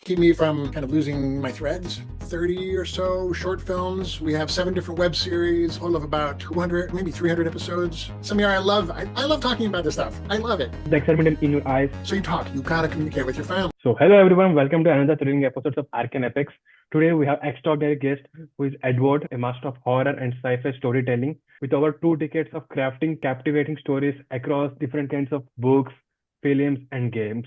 keep me from kind of losing my threads. 30 or so short films. We have 7 different web series, all of about 200, maybe 300 episodes. Samir, I love talking about this stuff. I love it. The excitement in your eyes. So you gotta communicate with your family. So hello everyone, welcome to another thrilling episode of ArcaneApex. Today we have extraordinary guest who is Edward, a master of horror and sci-fi storytelling with over 2 decades of crafting captivating stories across different kinds of books, films, and games.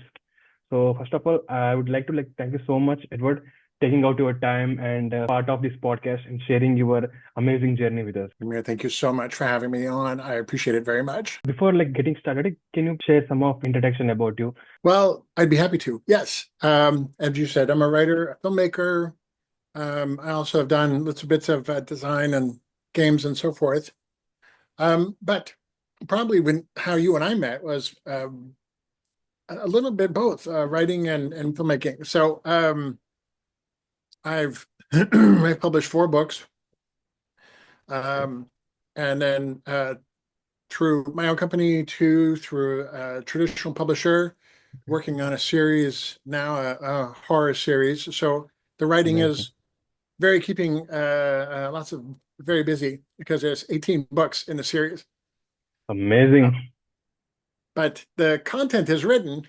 So first of all, I would like to thank you so much, Edward, taking out your time and part of this podcast and sharing your amazing journey with us. Samir, thank you so much for having me on. I appreciate it very much. Before getting started, can you share some of introduction about you? Well, I'd be happy to. Yes. As you said, I'm a writer, a filmmaker. I also have done little bits of design and games and so forth. But probably how you and I met was a little bit both writing and filmmaking. So I've I've published 4 books, and then through my own company, through a traditional publisher, working on a series now, a horror series. So the writing Amazing. is very keeping lots of very busy because there's 18 books in the series. Amazing. But the content is written.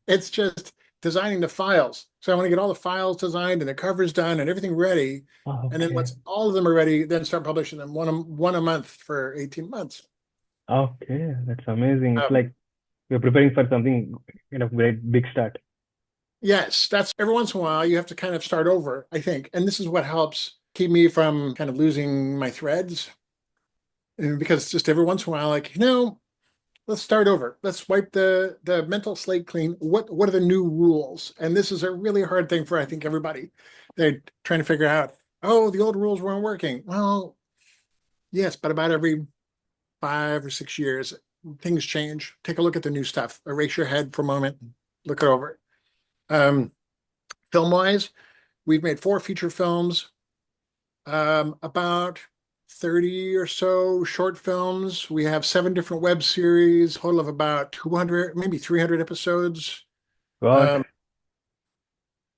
It's just designing the files. So I want to get all the files designed and the covers done and everything ready. And then Okay. once all of them are ready, then start publishing them one a month for 18 months. Okay, that's amazing. It's Um, like you're preparing for something kind of great big start. yes, that's every once in a while you have to kind of start over, I think. And this is what helps keep me from kind of losing my threads. And because just every once in a while, let's start over. Let's wipe the mental slate clean. What are the new rules? And this is a really hard thing for I think everybody. They're trying to figure out, oh, the old rules weren't working. Well, yes, but about every 5 or 6 years, things change. Take a look at the new stuff. Erase your head for a moment, look it over. Um, Film-wise, we've made 4 feature films, about 30 or so short films. We have 7 different web series, total of about 200, maybe 300 episodes. God. Um,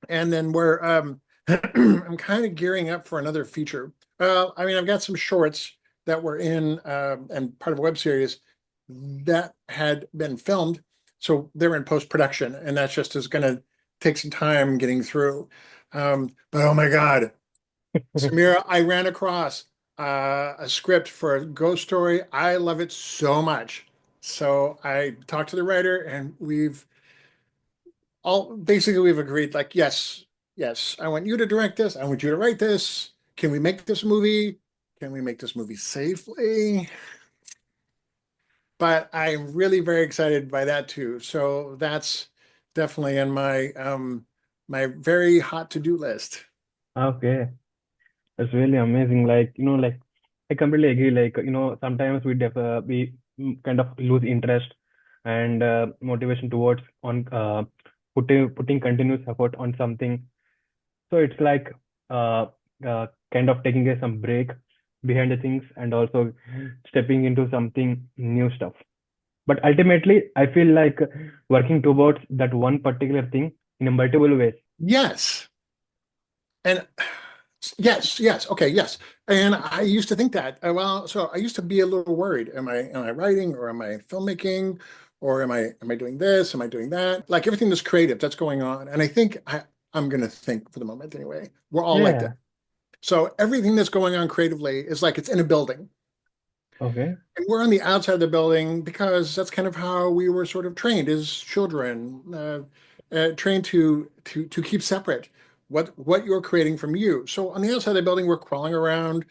and then I'm kind of gearing up for another feature. I mean, I've got some shorts that were in and part of a web series that had been filmed. So they're in post-production, and that's just is going to take some time getting through. But oh my God, Samira, I ran across a script for a ghost story. I love it so much. So I talked to the writer, and we've agreed, like, yes, I want you to direct this. I want you to write this. Can we make this movie? Can we make this movie safely? But I'm really very excited by that too. So that's definitely in my very hot to-do list. Okay. That's really amazing. I completely agree. Sometimes we kind of lose interest and motivation towards on putting continuous effort on something. So it's like kind of taking some break behind the things and also stepping into something new stuff. But ultimately, I feel like working towards that one particular thing in a multiple ways. Yes. And yes. Okay, yes. And I used to think that. Well, so I used to be a little worried. Am I writing, or am I filmmaking, or am I doing this? Am I doing that? Like everything that's creative that's going on. And I think I'm gonna think for the moment anyway. We're all like that. Yeah. So everything that's going on creatively is like it's in a building. Okay. And we're on the outside of the building because that's kind of how we were sort of trained as children, trained to keep separate what you're creating from you. So on the outside of the building, we're crawling around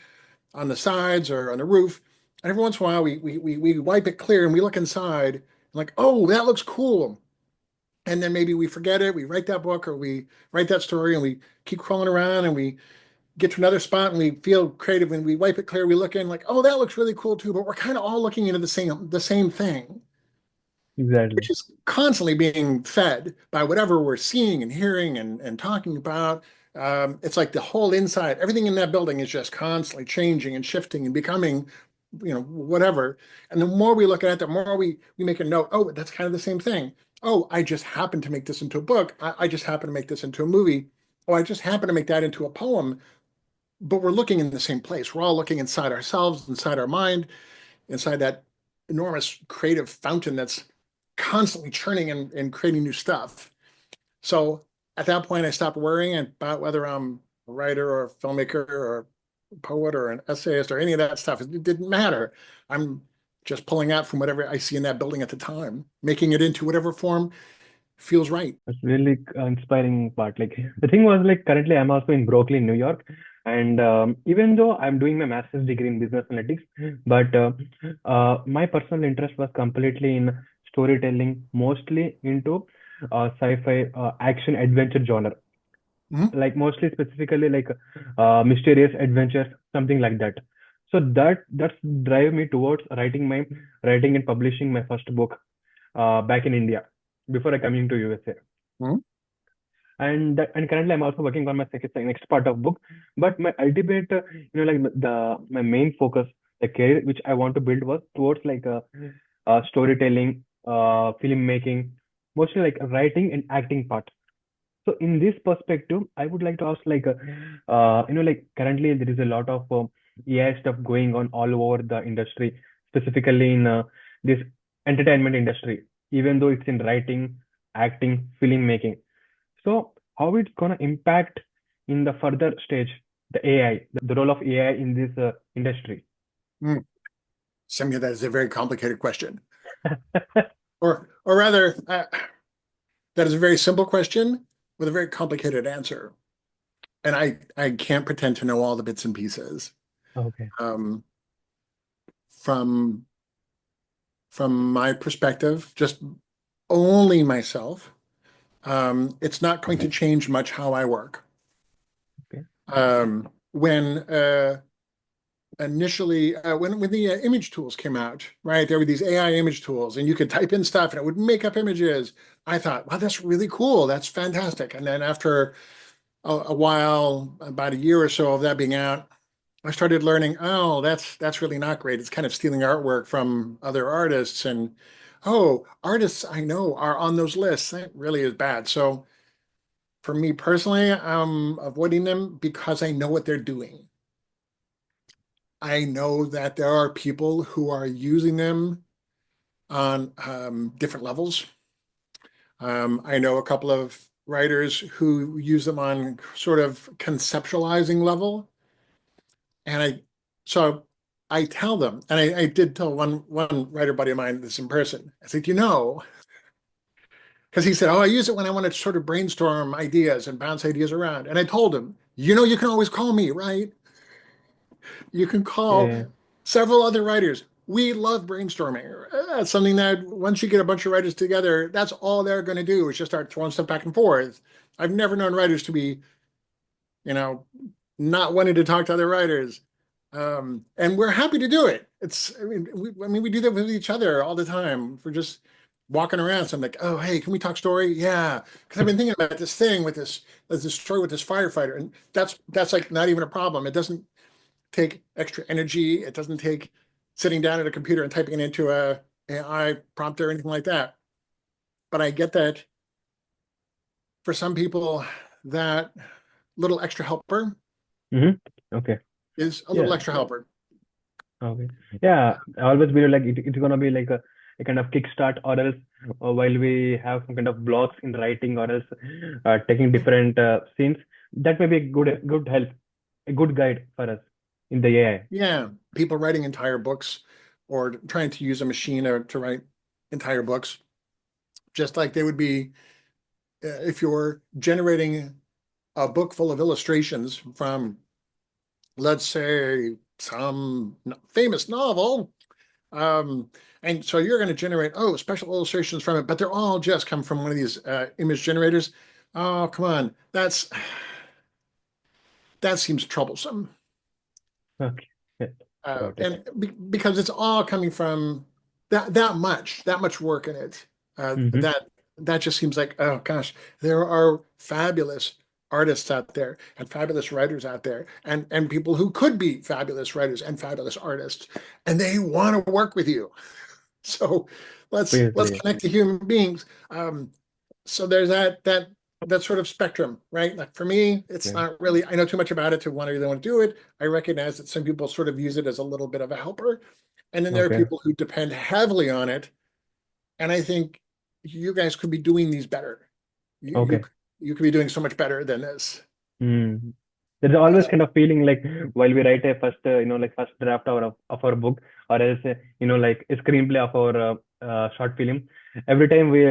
on the sides or on the roof, and every once in a while we wipe it clear and we look inside, and like, oh, that looks cool. And then maybe we forget it. We write that book or we write that story, and we keep crawling around, and we get to another spot and we feel creative and we wipe it clear. We look in like, oh, that looks really cool too. But we're kind of all looking into the same thing, Exactly. which is constantly being fed by whatever we're seeing and hearing and talking about. It's like the whole inside, everything in that building is just constantly changing and shifting and becoming, whatever. And the more we look at it, the more we make a note. Oh, that's kind of the same thing. oh, I just happened to make this into a book. I just happened to make this into a movie. Oh, I just happened to make that into a poem. But we're looking in the same place. We're all looking inside ourselves, inside our mind, inside that enormous creative fountain that's constantly churning and creating new stuff. So at that point, I stopped worrying about whether I'm a writer or a filmmaker or a poet or an essayist or any of that stuff. It didn't matter. I'm just pulling out from whatever I see in that building at the time, making it into whatever form feels right. That's really inspiring part. Like the thing was like currently I'm also in Brooklyn, New York, and even though I'm doing my master's degree in business analytics, but my personal interest was completely in storytelling, mostly into sci-fi, action adventure genre, Mhm. like mostly specifically like mysterious adventures, something like that. So that's drive me towards writing and publishing my first book back in India before I coming to USA. Mhm. And currently I'm also working on my second next part of book, but my ultimate like the my main focus, the career which I want to build was towards like storytelling, filmmaking, mostly like writing and acting part. So in this perspective, I would like to ask like like currently there is a lot of AI stuff going on all over the industry, specifically in this entertainment industry, even though it's in writing, acting, filmmaking. So how it's gonna impact in the further stage the AI, the role of AI in this industry? Mm. Samia, that is a very complicated question. Or rather, that is a very simple question with a very complicated answer. And I can't pretend to know all the bits and pieces. Okay. Um, from from my perspective, just only myself, it's not going to change much how I work. Okay. When initially when the image tools came out, right? There were these AI image tools, and you could type in stuff, and it would make up images. I thought, wow, that's really cool. That's fantastic. And then after a while, about a year or so of that being out, I started learning, oh, that's really not great. It's kind of stealing artwork from other artists, and oh, artists I know are on those lists. That really is bad. So for me personally, I'm avoiding them because I know what they're doing. I know that there are people who are using them on different levels. I know a couple of writers who use them on sort of conceptualizing level, and so I tell them, and I did tell one writer buddy of mine this in person. I said, because he said, oh, I use it when I want to sort of brainstorm ideas and bounce ideas around. And I told him, you can always call me, right? You can call Yeah. several other writers. We love brainstorming. That's something that once you get a bunch of writers together, that's all they're going to do is just start throwing stuff back and forth. I've never known writers to be, you know, not wanting to talk to other writers. And we're happy to do it. I mean, we do that with each other all the time. We're just walking around. So I'm like, oh, hey, can we talk story? Yeah, because I've been thinking about this thing with this story with this firefighter, and that's like not even a problem. It doesn't take extra energy. It doesn't take sitting down at a computer and typing it into a AI prompter or anything like that. But I get that for some people, that little extra helper Mm-hmm. Okay. is a little Yeah. extra helper. Okay. Yeah, I always believe like it's gonna be like a kind of kickstart, or else while we have some kind of blocks in writing, or else taking different scenes, that may be a good help, a good guide for us in the AI. Yeah, people writing entire books or trying to use a machine to write entire books, just like they would be if you're generating a book full of illustrations from, let's say, some famous novel. Um, and so you're going to generate, oh, special illustrations from it, but they're all just come from one of these image generators. Oh, come on. That seems troublesome. Okay. Yeah. Got it. And because it's all coming from that much work in it. Mm-hmm. That just seems like, oh gosh, there are fabulous artists out there and fabulous writers out there and people who could be fabulous writers and fabulous artists, and they want to work with you. So let's Seriously. connect to human beings. So there's that sort of spectrum, right? Like for me, it's Okay. not really, I know too much about it to want to really want to do it. I recognize that some people sort of use it as a little bit of a helper. And then there are Okay. people who depend heavily on it. And I think you guys could be doing these better. You you Okay. you could be doing so much better than this. Mm. There's always kind of feeling like while we write a first, like first draft of our book, or else, like a screenplay of our short film. Every time we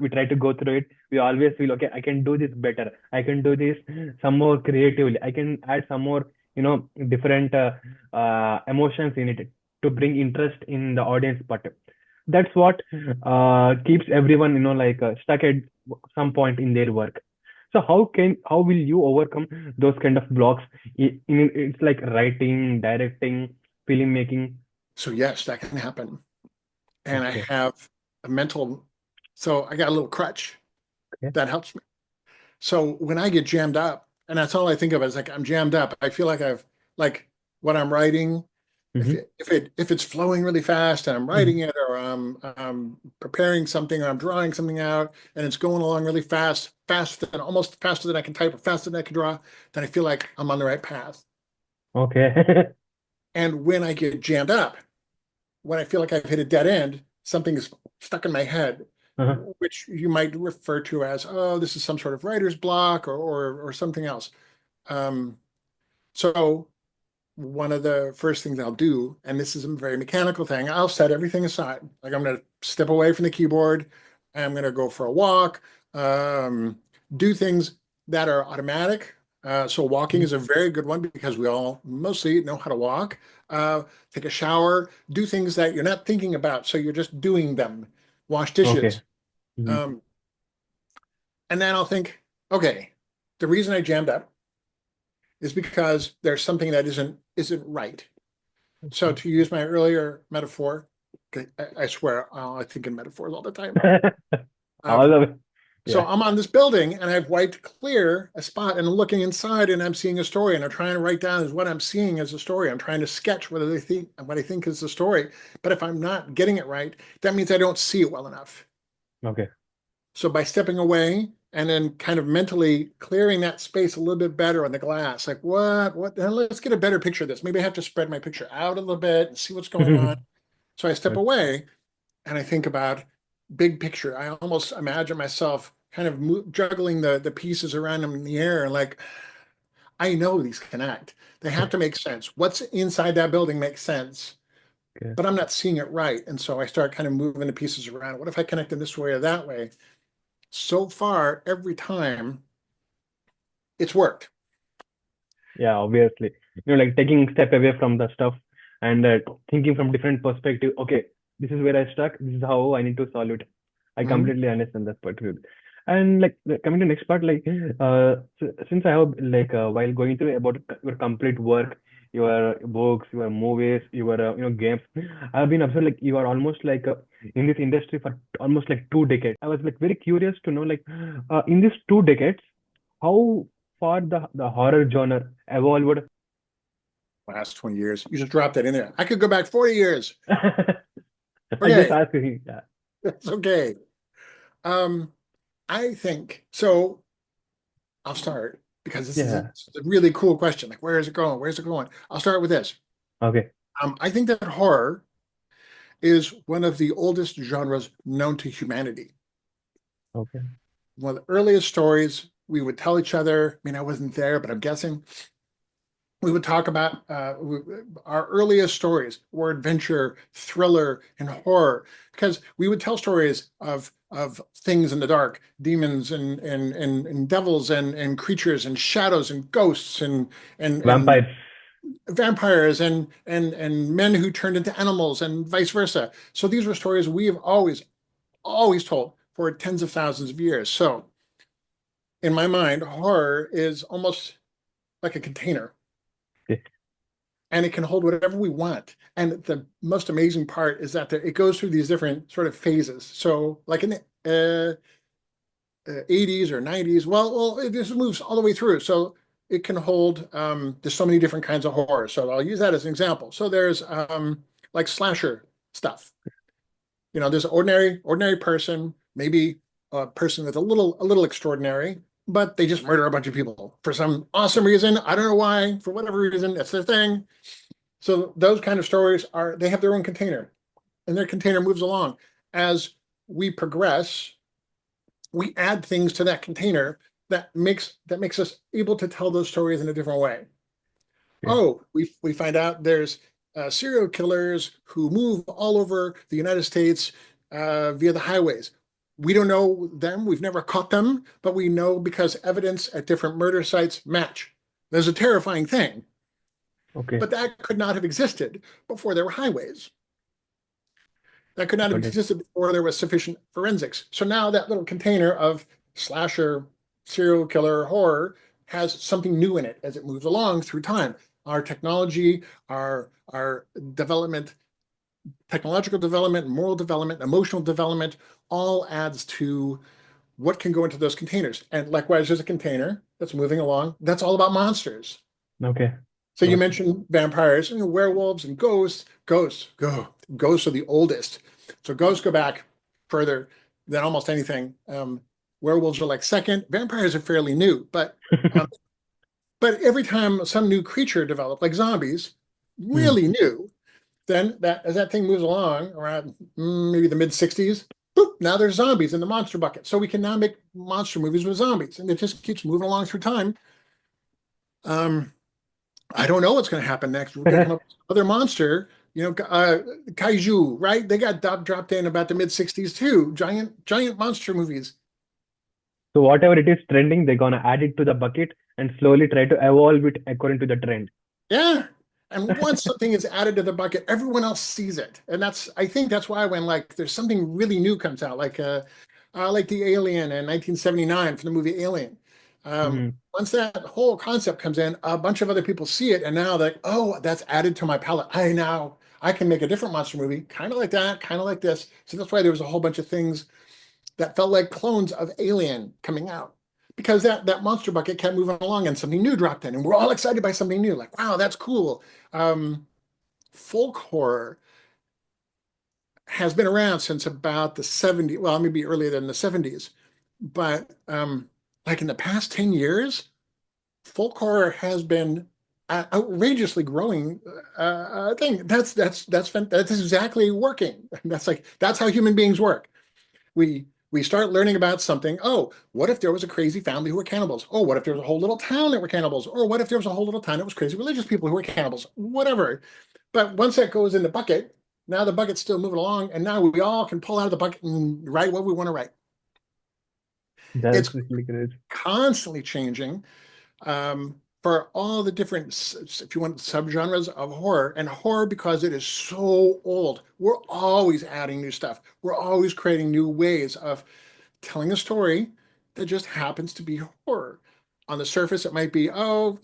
try to go through it, we always feel, okay, I can do this better. I can do this some more creatively. I can add some more, different emotions in it to bring interest in the audience. But that's what keeps everyone, stuck at some point in their work. So how will you overcome those kind of blocks? It's like writing, directing, filmmaking. So yes, that can happen. And I Okay. have a mental, so I got a little crutch Okay. that helps me. So when I get jammed up, and that's all I think of is like I'm jammed up. I feel like I've like what I'm writing, Mm-hmm. if it's flowing really fast and I'm Mm-hmm. writing it or I'm preparing something or I'm drawing something out and it's going along really fast, faster than almost faster than I can type or faster than I can draw, then I feel like I'm on the right path. Okay. And when I get jammed up, when I feel like I've hit a dead end, something is stuck in my head, Uh-huh. which you might refer to as, oh, this is some sort of writer's block or something else. Um, so one of the first things I'll do, and this is a very mechanical thing, I'll set everything aside. Like I'm going to step away from the keyboard. I'm going to go for a walk, um, do things that are automatic. So walking is a very good one because we all mostly know how to walk. Take a shower, do things that you're not thinking about. So you're just doing them. Wash Okay. dishes. Mm-hmm. Um, and then I'll think, okay, the reason I jammed up is because there's something that isn't right. So to use my earlier metaphor, okay, I swear I think in metaphors all the time. All Um, the way. so Yeah. I'm on this building and I've wiped clear a spot and I'm looking inside and I'm seeing a story and I'm trying to write down is what I'm seeing as a story. I'm trying to sketch what I think is the story. But if I'm not getting it right, that means I don't see it well enough. Okay. So by stepping away and then kind of mentally clearing that space a little bit better on the glass, like let's get a better picture of this. Maybe I have to spread my picture out a little bit and see what's going on. So I step Okay. away and I think about big picture. I almost imagine myself kind of juggling the pieces around them in the air. And like, I know these connect. They have to make sense. What's inside that building makes sense, Okay. but I'm not seeing it right. And so I start kind of moving the pieces around. What if I connect them this way or that way? So far, every time it's worked. Yeah, obviously. Like taking step away from the stuff and thinking from different perspective. Okay, this is where I stuck. This is how I need to solve it. I Mhm. completely understand that part. And like coming to next part, like since I have like while going through about your complete work, your books, your movies, your games, I've been observed like you are almost like in this industry for almost like 2 decades. I was like very curious to know like in these 2 decades, how far the horror genre evolved. Last 20 years. You just dropped that in there. I could go back 40 years. I just Okay, asked you. Yeah. that's okay. Um, I think so. I'll start because Yeah. this is a really cool question. Like, where is it going? Where's it going? I'll start with this. Okay. I think that horror is one of the oldest genres known to humanity. Okay. One of the earliest stories we would tell each other. I mean, I wasn't there, but I'm guessing we would talk about our earliest stories were adventure, thriller, and horror because we would tell stories of things in the dark, demons and devils and creatures and shadows and ghosts and Vampires. vampires and men who turned into animals and vice versa. So these were stories we have always told for tens of thousands of years. So in my mind, horror is almost like a container Okay. and it can hold whatever we want. And the most amazing part is that it goes through these different sort of phases. So, like in the 80s or 90s, it just moves all the way through. So it can hold. There's so many different kinds of horror. So I'll use that as an example. So there's like slasher stuff. There's an ordinary person, maybe a person that's a little extraordinary, but they just murder a bunch of people for some awesome reason. I don't know why, for whatever reason, that's their thing. So those kind of stories they have their own container, and their container moves along. As we progress, we add things to that container that makes us able to tell those stories in a different way. Okay. Oh, we find out there's serial killers who move all over the United States via the highways. We don't know them. We've never caught them, but we know because evidence at different murder sites match. There's a terrifying thing, Okay. but that could not have existed before there were highways. That could not have Got it. existed before there was sufficient forensics. So now that little container of slasher, serial killer, horror has something new in it as it moves along through time. Our technology, our development, technological development, moral development, emotional development, all adds to what can go into those containers. And likewise, there's a container that's moving along. That's all about monsters. Okay. So you Got it. mentioned vampires, werewolves and ghosts. Ghosts are the oldest. So ghosts go back further than almost anything. Werewolves are like second. Vampires are fairly new, um, but every time some new creature developed, like zombies, Hmm. really new, then that as that thing moves along around maybe the mid 60s, boop, now there's zombies in the monster bucket. So we can now make monster movies with zombies, and it just keeps moving along through time. Um, I don't know what's going to happen next. We're going to come up with another monster, kaiju, right? They got dropped in about the mid 60s too. Giant monster movies. So whatever it is trending, they're gonna add it to the bucket and slowly try to evolve it according to the trend. Yeah. And once something is added to the bucket, everyone else sees it. And I think that's why when like there's something really new comes out, like the Alien in 1979 from the movie Alien. Hmm. Once that whole concept comes in, a bunch of other people see it, and now they're like, oh, that's added to my palette. I can make a different monster movie, kind of like that, kind of like this. So that's why there was a whole bunch of things that felt like clones of Alien coming out. Because that monster bucket kept moving along and something new dropped in, and we're all excited by something new. Like, wow, that's cool. Folk horror has been around since about the 70s, well, maybe earlier than the 70s. But like in the past 10 years, folk horror has been outrageously growing thing. That's exactly working. That's how human beings work. We start learning about something. Oh, what if there was a crazy family who were cannibals? Oh, what if there was a whole little town that were cannibals? Or what if there was a whole little town that was crazy religious people who were cannibals? Whatever. But once that goes in the bucket, now the bucket's still moving along, and now we all can pull out of the bucket and write what we want to write. That's It's really great. constantly changing for all the different, if you want, subgenres of horror. And horror, because it is so old, we're always adding new stuff. We're always creating new ways of telling a story that just happens to be horror. On the surface, it might be, oh,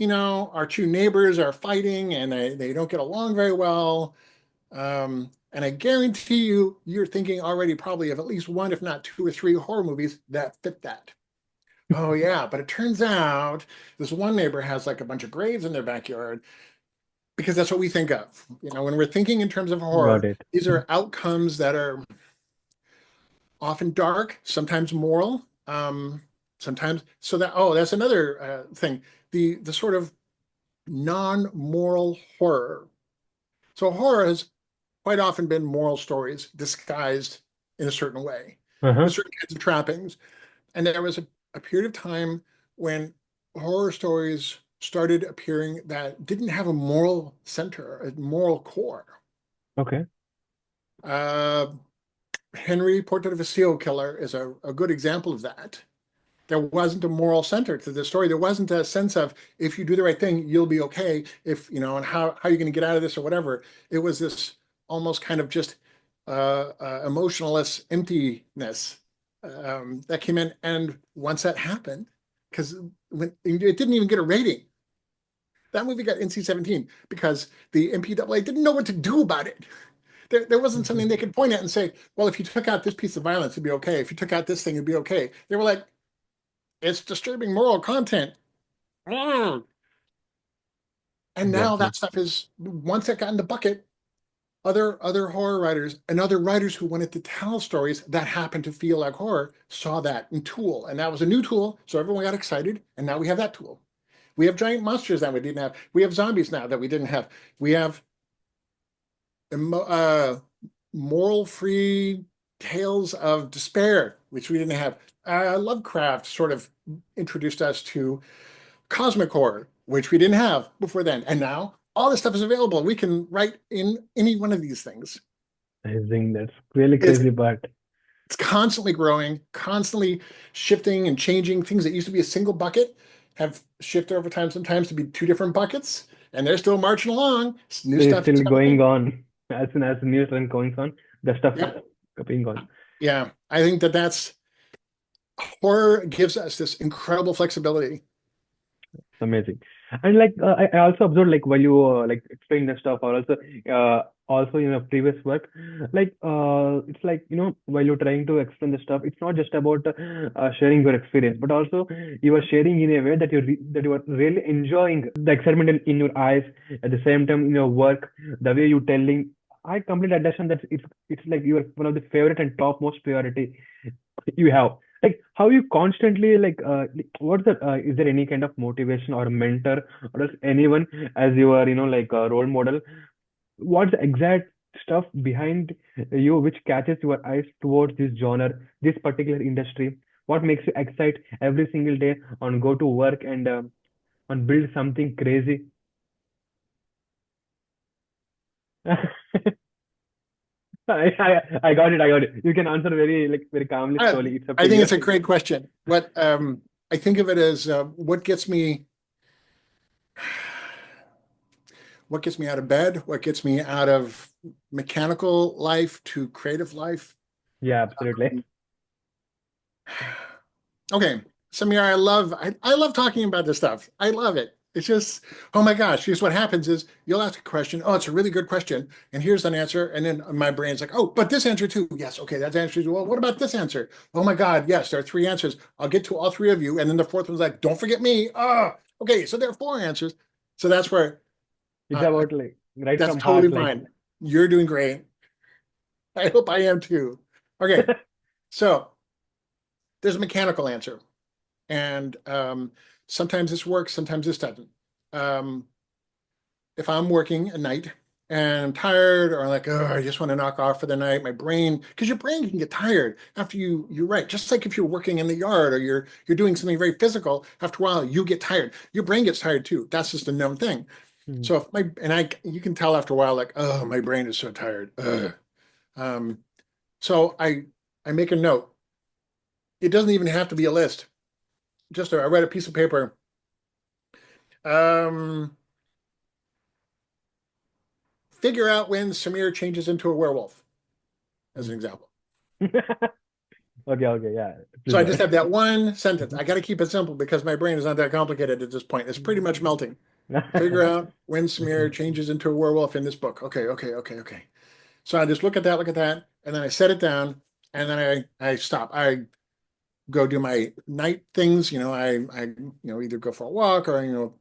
our two neighbors are fighting and they don't get along very well. And I guarantee you're thinking already probably of at least one, if not two or three horror movies that fit that. Oh yeah, but it turns out this one neighbor has like a bunch of graves in their backyard because that's what we think of. When we're thinking in terms of Got horror, it. these are outcomes that are often dark, sometimes moral, sometimes so that that's another thing. The sort of non-moral horror. So horror has quite often been moral stories disguised in a certain way, with Uh-huh. certain kinds of trappings. And there was a period of time when horror stories started appearing that didn't have a moral center, a moral core. Okay. Uh, Henry, Portrait of a Serial Killer, is a good example of that. There wasn't a moral center to the story. There wasn't a sense of if you do the right thing, you'll be okay. If and how you're going to get out of this or whatever. It was this almost kind of just emotionless emptiness that came in. And once that happened, because when it didn't even get a rating, that movie got NC-17 because the MPAA didn't know what to do about it. There wasn't something they could point at and say, well, if you took out this piece of violence, it'd be okay. If you took out this thing, it'd be okay. They were like, it's disturbing moral content. And now Exactly. that stuff is, once it got in the bucket, other horror writers and other writers who wanted to tell stories that happened to feel like horror saw that in Tool, and that was a new tool, so everyone got excited, and now we have that tool. We have giant monsters that we didn't have. We have zombies now that we didn't have. We have uh, moral-free tales of despair, which we didn't have. Lovecraft sort of introduced us to cosmic horror, which we didn't have before then. And now all this stuff is available. We can write in any one of these things. Amazing. That's really It's crazy part. it's constantly growing, constantly shifting and changing. Things that used to be a single bucket have shifted over time sometimes to be two different buckets, and they're still marching along. New They're stuff is still going coming. on. As soon as the news run going on, the stuff is Yep. going on. Yeah. I think that that's horror gives us this incredible flexibility. Amazing. And like I also observed like while you like explain the stuff or also in your previous work, like it's like while you're trying to explain the stuff, it's not just about sharing your experience, but also you are sharing in a way that that you are really enjoying the excitement in your eyes at the same time in your work, the way you're telling. I completely understand that it's like your one of the favorite and topmost priority you have. Like how you constantly like, what's the is there any kind of motivation or mentor or else anyone as your like a role model? What's the exact stuff behind you which catches your eyes towards this genre, this particular industry? What makes you excite every single day on go to work and on build something crazy? I got it, I got it. You can answer very like very calmly, I, slowly. It's up I to think you. it's a great question. What I think of it as what gets me out of bed, what gets me out of mechanical life to creative life. Yeah, absolutely. Okay, Samir, I love talking about this stuff. I love it. It's just, oh my gosh, here's what happens is you'll ask a question. Oh, it's a really good question. And here's an answer. And then my brain's like, oh, but this answer too. Yes, okay, that answer is well, what about this answer? Oh my God, yes, there are three answers. I'll get to all three of you. And then the fourth one's like, don't forget me. Oh, okay, so there are four answers. So that's where It's about like right that's from heart, totally like fine. You're doing great. I hope I am too. Okay, so there's a mechanical answer. And sometimes this works, sometimes this doesn't. Um, if I'm working at night and I'm tired or like, oh, I just want to knock off for the night, my brain, because your brain can get tired after you write. Just like if you're working in the yard or you're doing something very physical, after a while you get tired. Your brain gets tired too. That's just a known thing. Mhm. So if my and I you can tell after a while, like, oh, my brain is so tired. Ugh. Um, so I make a note. It doesn't even have to be a list. I write a piece of paper. Um, Figure out when Samir changes into a werewolf, as an example. Okay, okay, yeah. So Please I go just ahead. have that one sentence. Mhm. I got to keep it simple because my brain is not that complicated at this point. It's pretty much melting. Figure out when Samir changes into a werewolf in this book. Okay, okay, okay, okay. So I just look at that, and then I set it down, and then I stop. I go do my night things. Either go for a walk or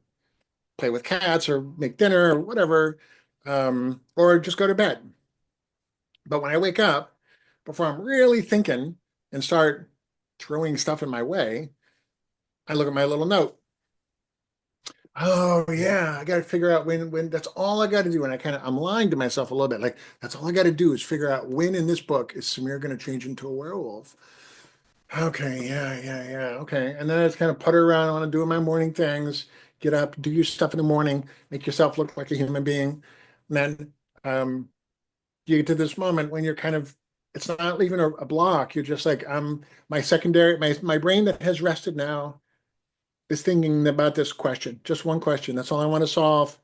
play with cats or make dinner or whatever, or just go to bed. But when I wake up, before I'm really thinking and start throwing stuff in my way, I look at my little note. Oh Yeah. yeah, I got to figure out when that's all I got to do. And I'm lying to myself a little bit. Like that's all I got to do is figure out when in this book is Samir going to change into a werewolf. Okay, yeah. Okay. And then I just kind of putter around. I want to do my morning things, get up, do your stuff in the morning, make yourself look like a human being. And then you get to this moment when you're kind of it's not even a block. You're just like my brain that has rested now is thinking about this question, just one question. That's all I want to solve.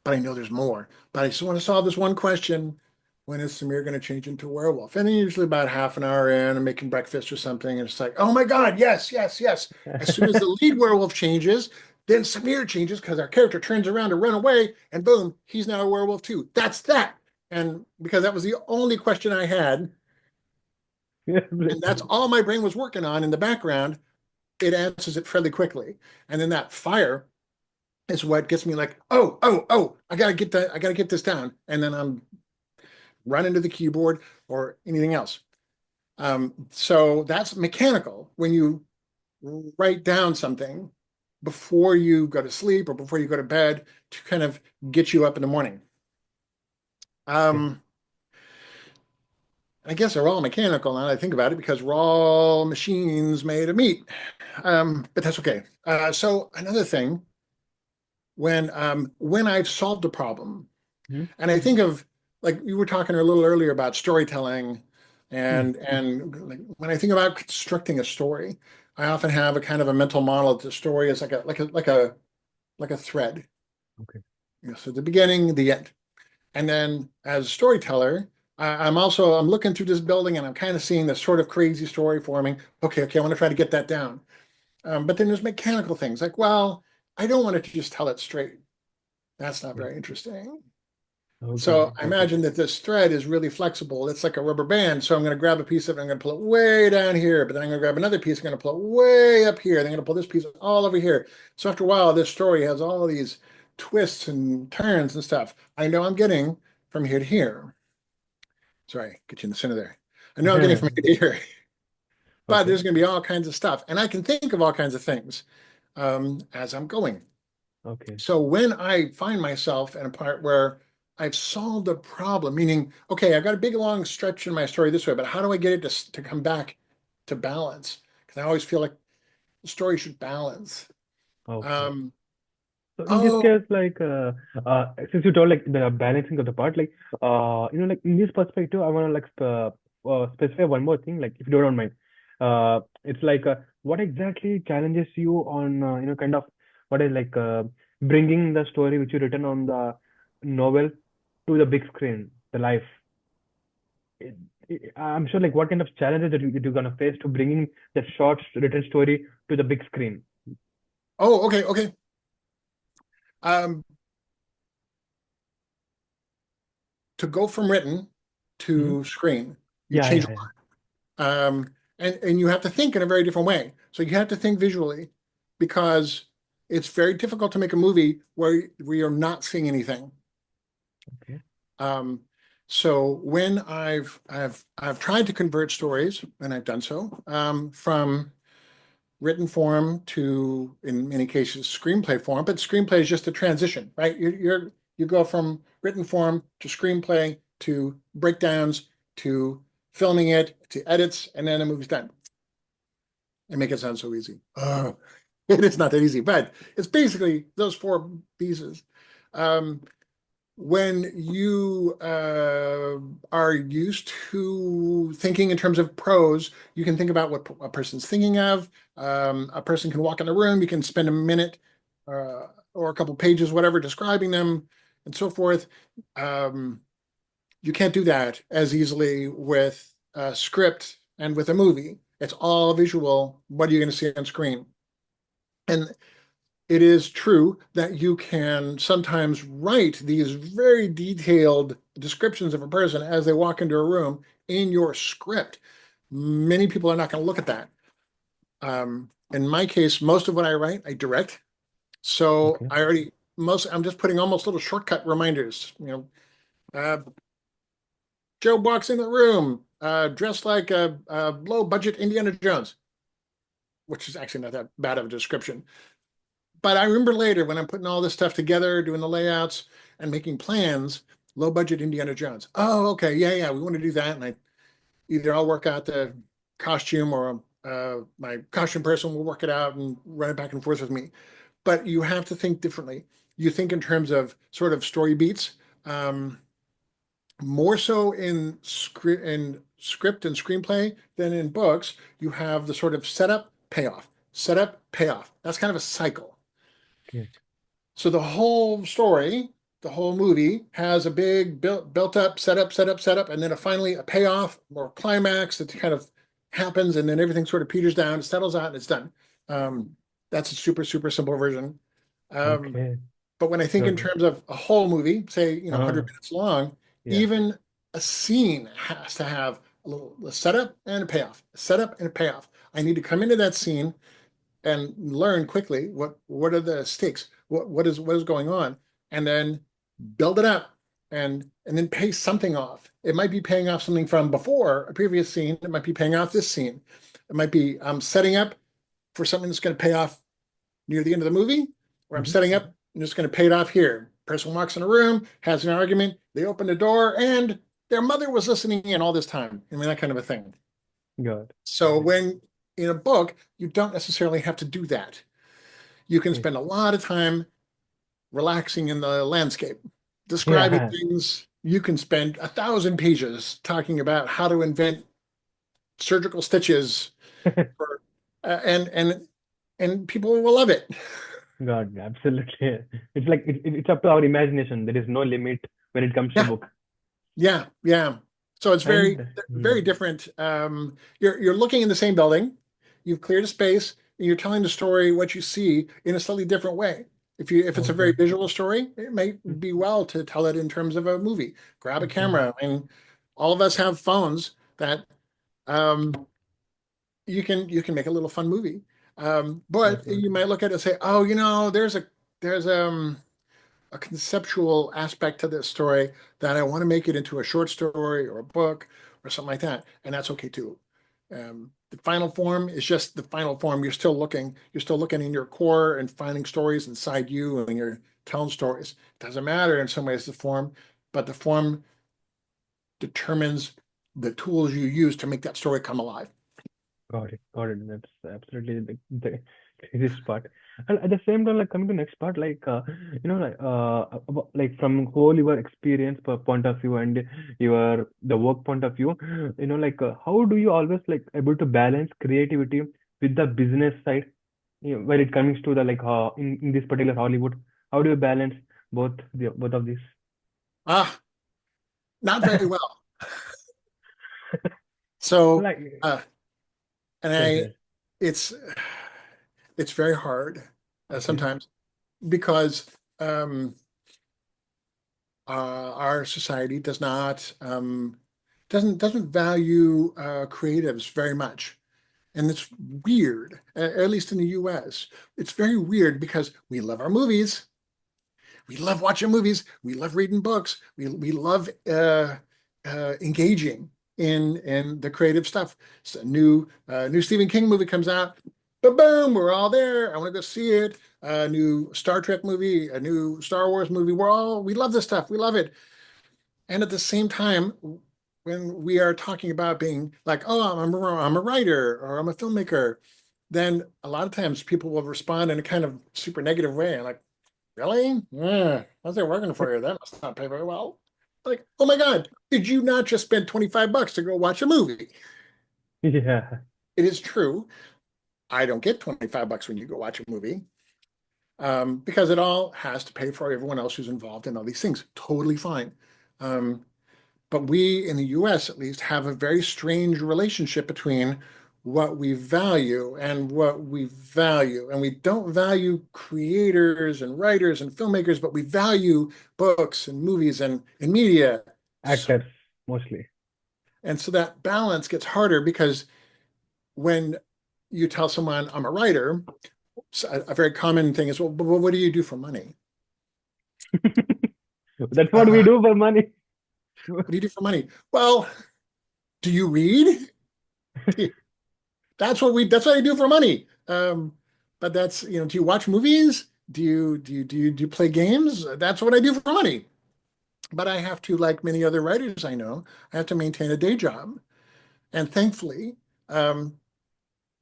But I know there's more. But I just want to solve this one question. When is Samir going to change into a werewolf? And then usually about half an hour in, I'm making breakfast or something, and it's like, oh my God, yes, yes, yes. As soon as the lead werewolf changes, then Samir changes because our character turns around to run away, and boom, he's now a werewolf too. That's that. And because that was the only question I had, and that's all my brain was working on in the background, it answers it fairly quickly. And then that fire is what gets me like, oh, I gotta get this down. And then I'm run into the keyboard or anything else. So that's mechanical. When you write down something before you go to sleep or before you go to bed to kind of get you up in the morning. Okay. Um, I guess they're all mechanical now that I think about it because we're all machines made of meat. But that's okay. So another thing, when I've solved a problem, Hmm. and I think of like you were talking a little earlier about storytelling, Hmm. and like, when I think about constructing a story, I often have a kind of a mental model that the story is like a thread. Okay. So the beginning, the end. And then as a storyteller, I'm looking through this building and I'm kind of seeing this sort of crazy story forming. Okay, I want to try to get that down. But then there's mechanical things like, well, I don't want to just tell it straight. That's not Okay. very interesting. Okay. So I Got it. imagine that this thread is really flexible. It's like a rubber band. So I'm going to grab a piece of it, I'm going to pull it way down here, but then I'm going to grab another piece, I'm going to pull it way up here, then I'm going to pull this piece all over here. So after a while, this story has all of these twists and turns and stuff. I know I'm getting from here to here. Sorry, get you in the center there. I know I'm getting from here to here, but Okay. there's going to be all kinds of stuff. And I can think of all kinds of things as I'm going. Okay. So when I find myself in a part where I've solved a problem, meaning, okay, I've got a big long stretch in my story this way, but how do I get it to come back to balance? Because I always feel like the story should balance. Okay. Um, So in this oh, case, like, since you told like the balancing of the part, like, like in this perspective, I want to like specify one more thing, like if you don't mind. It's like, what exactly challenges you on, kind of what is like bringing the story which you written on the novel to the big screen, the life. It, I'm sure, like, what kind of challenges that you're gonna face to bringing that short written story to the big screen. okay. Um, to go from written Hmm. to screen, you Yeah, change yeah, a yeah. lot. And you have to think in a very different way. So you have to think visually because it's very difficult to make a movie where we are not seeing anything. Okay. Um, so when I've tried to convert stories, and I've done so, from written form to, in many cases, screenplay form. But screenplay is just a transition, right? You go from written form to screenplay to breakdowns to filming it to edits, and then the movie's done. And make it sound so easy. It is not that easy, but it's basically those four pieces. Um, when you are used to thinking in terms of prose, you can think about what a person's thinking of. A person can walk in the room, you can spend a minute or a couple pages, whatever, describing them and so forth. Um, you can't do that as easily with a script and with a movie. It's all visual. What are you going to see on screen? And it is true that you can sometimes write these very detailed descriptions of a person as they walk into a room in your script. Many people are not going to look at that. In my case, most of what I write, I direct. So Okay. I'm just putting almost little shortcut reminders. Joe walks in the room dressed like a low budget Indiana Jones, which is actually not that bad of a description. But I remember later when I'm putting all this stuff together, doing the layouts and making plans, low budget Indiana Jones. Oh, okay, yeah, we want to do that. And I'll work out the costume or my costume person will work it out and run it back and forth with me. But you have to think differently. You think in terms of sort of story beats, um, more so in script and screenplay than in books. You have the sort of setup, payoff. That's kind of a cycle. Okay. So the whole story, the whole movie has a big built up setup, and then finally a payoff or climax that kind of happens, and then everything sort of peters down, it settles out, and it's done. Um, that's a super simple version. Um, Okay. but when I think in Sure. terms of a whole movie, say 100 Uh, minutes long, yeah. even a scene has to have a setup and a payoff, a setup and a payoff. I need to come into that scene and learn quickly what are the stakes, what is going on, and then build it up and then pay something off. It might be paying off something from before a previous scene. It might be paying off this scene. It might be setting up for something that's going to pay off near the end of the movie, or I'm Hmm. setting up and just going to pay it off here. Person walks in a room, has an argument, they open the door, and their mother was listening in all this time. I mean, that kind of a thing. Got it. So when in a book, you don't necessarily have to do that. You can Okay. spend a lot of time relaxing in the landscape, describing Yeah. things. You can spend 1,000 pages talking about how to invent surgical stitches, for, and people will love it. God, absolutely. It's like it's up to our imagination. There is no limit when it comes to Yeah, book. yeah, yeah. So it's very, And very different. You're looking in the same building, you've cleared a space, and you're telling the story what you see in a slightly different way. If it's a very okay. visual story, it might Mm, be well to tell it in terms of a movie. Grab a okay. camera. I mean, all of us have phones that um, you can make a little fun movie. But you Absolutely. might look at it and say, oh, there's a conceptual aspect to this story that I want to make it into a short story or a book or something like that, and that's okay too. The final form is just the final form. You're still looking in your core and finding stories inside you, and you're telling stories. It doesn't matter in some ways the form, but the form determines the tools you use to make that story come alive. Got it. Got it. That's absolutely the craziest part. And at the same time, like coming to next part, like from whole your experience point of view and your the work point of view, how do you always like able to balance creativity with the business side, when it comes to the in this particular Hollywood, how do you balance both of these? Ah, not very well. So, Like, uh, and yes, I, yes. it's it's very hard Okay. sometimes because um, our society doesn't value creatives very much, and it's weird. At least in the U.S., it's very weird because we love our movies, we love watching movies, we love reading books, we love engaging in the creative stuff. So new Stephen King movie comes out, but boom, we're all there. I want to go see it. A new Star Trek movie, a new Star Wars movie. We love this stuff. We love it. And at the same time, when we are talking about being like, oh, I'm a writer or I'm a filmmaker, then a lot of times people will respond in a kind of super negative way. Like, really? Yeah, how's that working for you? That must not pay very well. Like, oh my God, did you not just spend $25 to go watch a movie? Yeah. It is true. I don't get $25 when you go watch a movie, because it all has to pay for everyone else who's involved in all these things. Totally fine. Um, but we in the US at least have a very strange relationship between what we value and what we value. And we don't value creators and writers and filmmakers, but we value books and movies and media. So, Actors mostly. and so that balance gets harder because when you tell someone I'm a writer, a very common thing is, well, but what do you do for money? That's what we Uh, do for money. what do you do for money? Well, do you read? That's what I do for money. But do you watch movies? Do you play games? That's what I do for money. But I have to, like many other writers I know, I have to maintain a day job. And thankfully, um,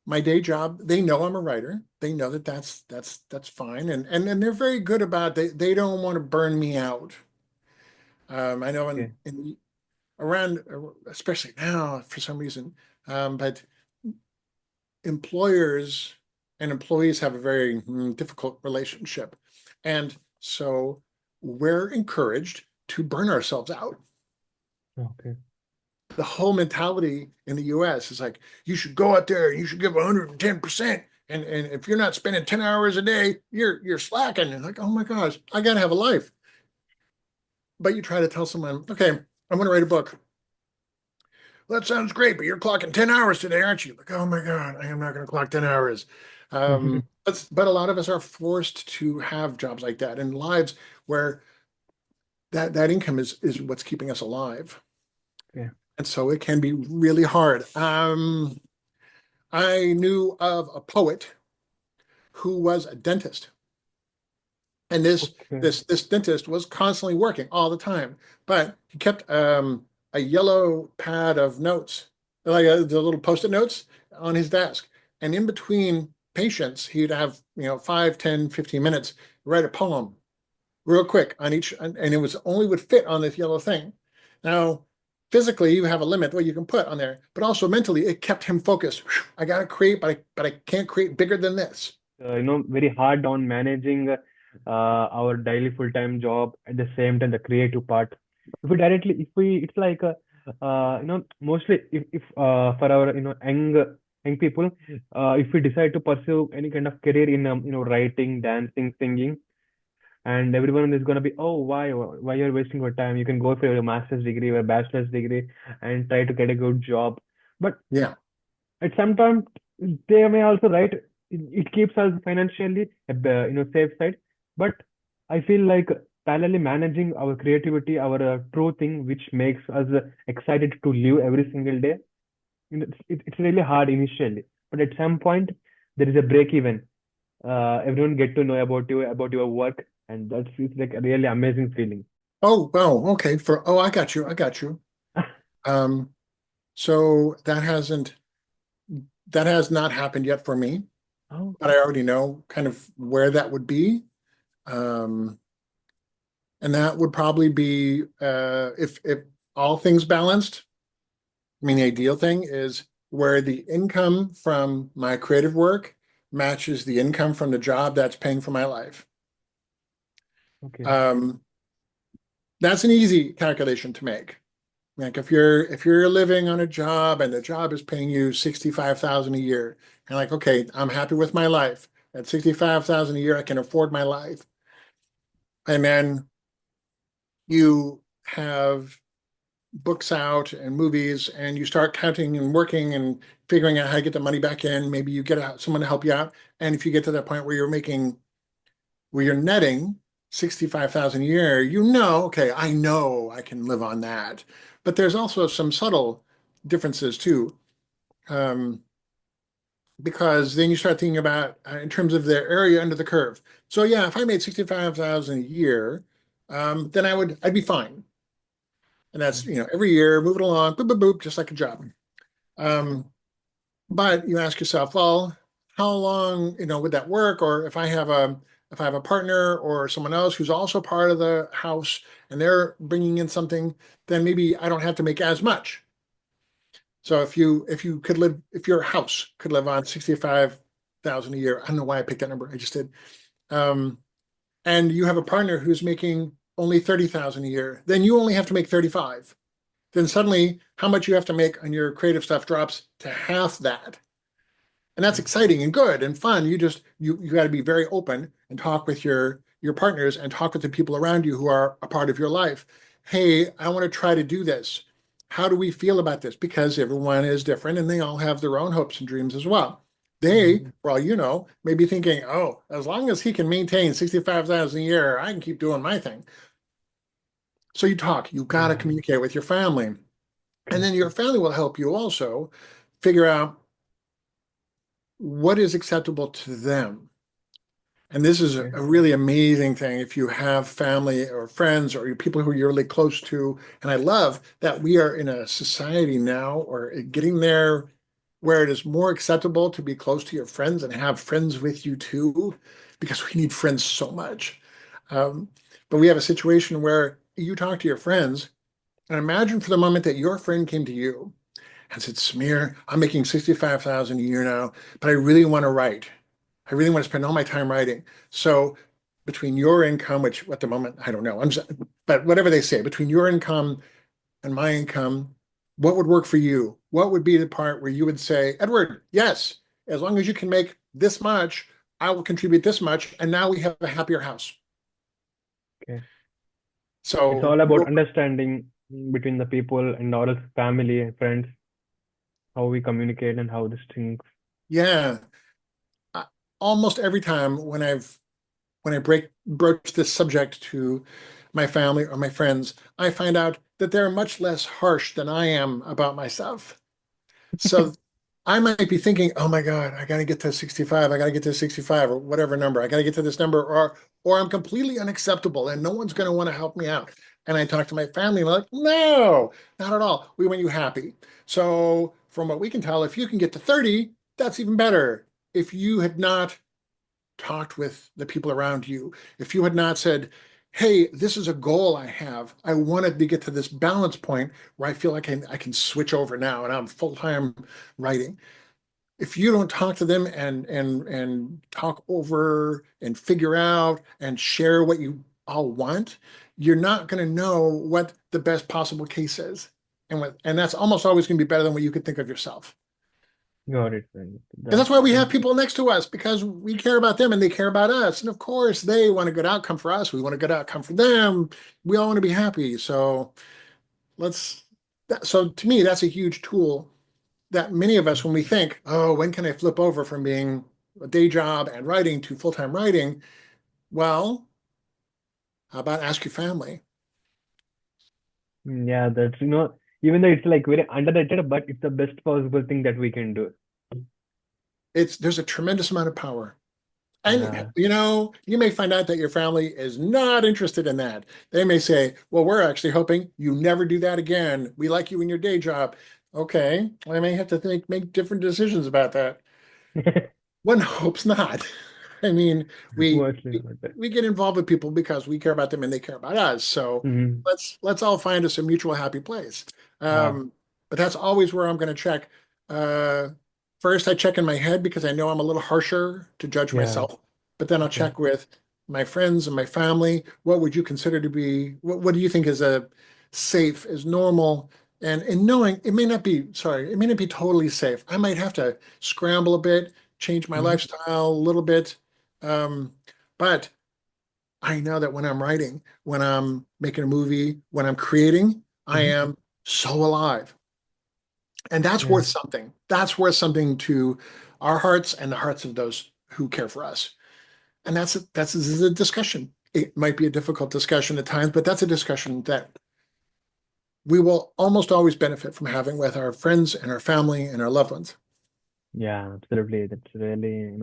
my day job, they know I'm a writer. They know that that's fine. And they're very good about they don't want to burn me out. I know Okay. in around especially now for some reason, but employers and employees have a very difficult relationship. And so we're encouraged to burn ourselves out. Okay. The whole mentality in the US is like, you should go out there and you should give 110%. And if you're not spending 10 hours a day, you're slacking. And like, oh my gosh, I gotta have a life. But you try to tell someone, okay, I'm gonna write a book. Well, that sounds great, but you're clocking 10 hours today, aren't you? Like, oh my God, I am not going to clock 10 hours. But a lot of us are forced to have jobs like that in lives where that income is what's keeping us alive. Okay. And so it can be really hard. I knew of a poet who was a dentist. And Okay. this dentist was constantly working all the time, but he kept a yellow pad of notes, like the little post-it notes on his desk. And in between patients, he'd have, 5, 10, 15 minutes, write a poem real quick on each, and it was only would fit on this yellow thing. Now, physically, you have a limit what you can put on there, but also mentally, it kept him focused. I got to create, but I can't create bigger than this. Very hard on managing our daily full-time job at the same time the creative part. If we, it's like mostly if for our young people, if we decide to pursue any kind of career in writing, dancing, singing, and everyone is gonna be, oh, why you're wasting your time? You can go for your master's degree or bachelor's degree and try to get a good job. But Yeah. at some time, they may also write. It keeps us financially, safe side. But I feel like parallelly managing our creativity, our true thing, which makes us excited to live every single day. It's really hard initially, but at some point there is a break even. Everyone get to know about you, about your work, and that's it's like a really amazing feeling. Oh, well, okay. I got you. I got you. Um, so that has not happened yet for me, Oh, but I already know kind of where that would be. Um, and that would probably be if all things balanced. I mean, the ideal thing is where the income from my creative work matches the income from the job that's paying for my life. okay. Um, that's an easy calculation to make. Like if you're living on a job and the job is paying you 65,000 a year, and like, okay, I'm happy with my life. At 65,000 a year, I can afford my life. And then you have books out and movies, and you start counting and working and figuring out how to get the money back in. Maybe you get someone to help you out. And if you get to that point where you're netting 65,000 a year, okay, I know I can live on that. But there's also some subtle differences too. Um, because then you start thinking about in terms of the area under the curve. So yeah, if I made 65,000 a year, then I'd be fine. And that's, every year, move it along, boop, boop, boop, just like a job. Um, but you ask yourself, well, how long, would that work? Or if I have a partner or someone else who's also part of the house and they're bringing in something, then maybe I don't have to make as much. So if your house could live on 65,000 a year, I don't know why I picked that number, I just did. Um, and you have a partner who's making only 30,000 a year, then you only have to make 35. Then suddenly how much you have to make on your creative stuff drops to half that. And that's Okay. exciting and good and fun. You got to be very open and talk with your partners and talk with the people around you who are a part of your life. Hey, I want to try to do this. How do we feel about this? Because everyone is different and they all have their own hopes and dreams as well. They, Mhm. for all you know, may be thinking, oh, as long as he can maintain 65,000 a year, I can keep doing my thing. So you talk, you got to Yeah. communicate with your family. And Okay. then your family will help you also figure out what is acceptable to them. And this is a Okay. really amazing thing if you have family or friends or people who you're really close to. And I love that we are in a society now or getting there where it is more acceptable to be close to your friends and have friends with you too, because we need friends so much. Um, but we have a situation where you talk to your friends and imagine for the moment that your friend came to you and said, Smear, I'm making 65,000 a year now, but I really want to write. I really want to spend all my time writing. So between your income, which at the moment, I don't know, but whatever they say, between your income and my income, what would work for you? What would be the part where you would say, Edward, yes, as long as you can make this much, I will contribute this much. And now we have a happier house. Okay. It's So all about understanding between the people and our family and friends, how we communicate and how this things. yeah, I- almost every time when I broach this subject to my family or my friends, I find out that they're much less harsh than I am about myself. So I might be thinking, oh my God, I got to get to 65. I got to get to 65 or whatever number. I got to get to this number or I'm completely unacceptable and no one's going to want to help me out. And I talk to my family like, no, not at all. We want you happy. So from what we can tell, if you can get to 30, that's even better. If you had not talked with the people around you, if you had not said, hey, this is a goal I have. I wanted to get to this balance point where I feel like I can switch over now and I'm full-time writing. If you don't talk to them and talk over and figure out and share what you all want, you're not going to know what the best possible case is. And that's almost always going to be better than what you could think of yourself. Got it, man. And That's that's why we have people next to us because we care about them and they care about us. And of course, they want a good outcome for us. We want a good outcome for them. We all want to be happy. So let's, so to me, that's a huge tool that many of us, when we think, oh, when can I flip over from being a day job and writing to full-time writing? Well, how about ask your family? yeah, that's even though it's like very underrated, but it's the best possible thing that we can do. There's a tremendous amount of power. And Yeah. you may find out that your family is not interested in that. They may say, well, we're actually hoping you never do that again. We like you in your day job. Okay, I may have to make different decisions about that. One hopes not. I mean, we Mostly not that. we get involved with people because we care about them and they care about us. So Mm-hmm. let's all find us a mutual happy place. Yeah. But that's always where I'm going to check. Uh, First, I check in my head because I know I'm a little harsher to judge Yeah. myself. But then I'll Okay. check with my friends and my family. What would you consider to be? What do you think is a safe, is normal? And knowing it may not be, sorry, it may not be totally safe. I might have to scramble a bit, change my Mm-hmm. lifestyle a little bit. Um, but I know that when I'm writing, when I'm making a movie, when I'm creating, I Mm-hmm. am so alive. And that's Yeah. worth something. That's worth something to our hearts and the hearts of those who care for us. And this is a discussion. It might be a difficult discussion at times, but that's a discussion that we will almost always benefit from having with our friends and our family and our loved ones. Yeah, absolutely. That's really,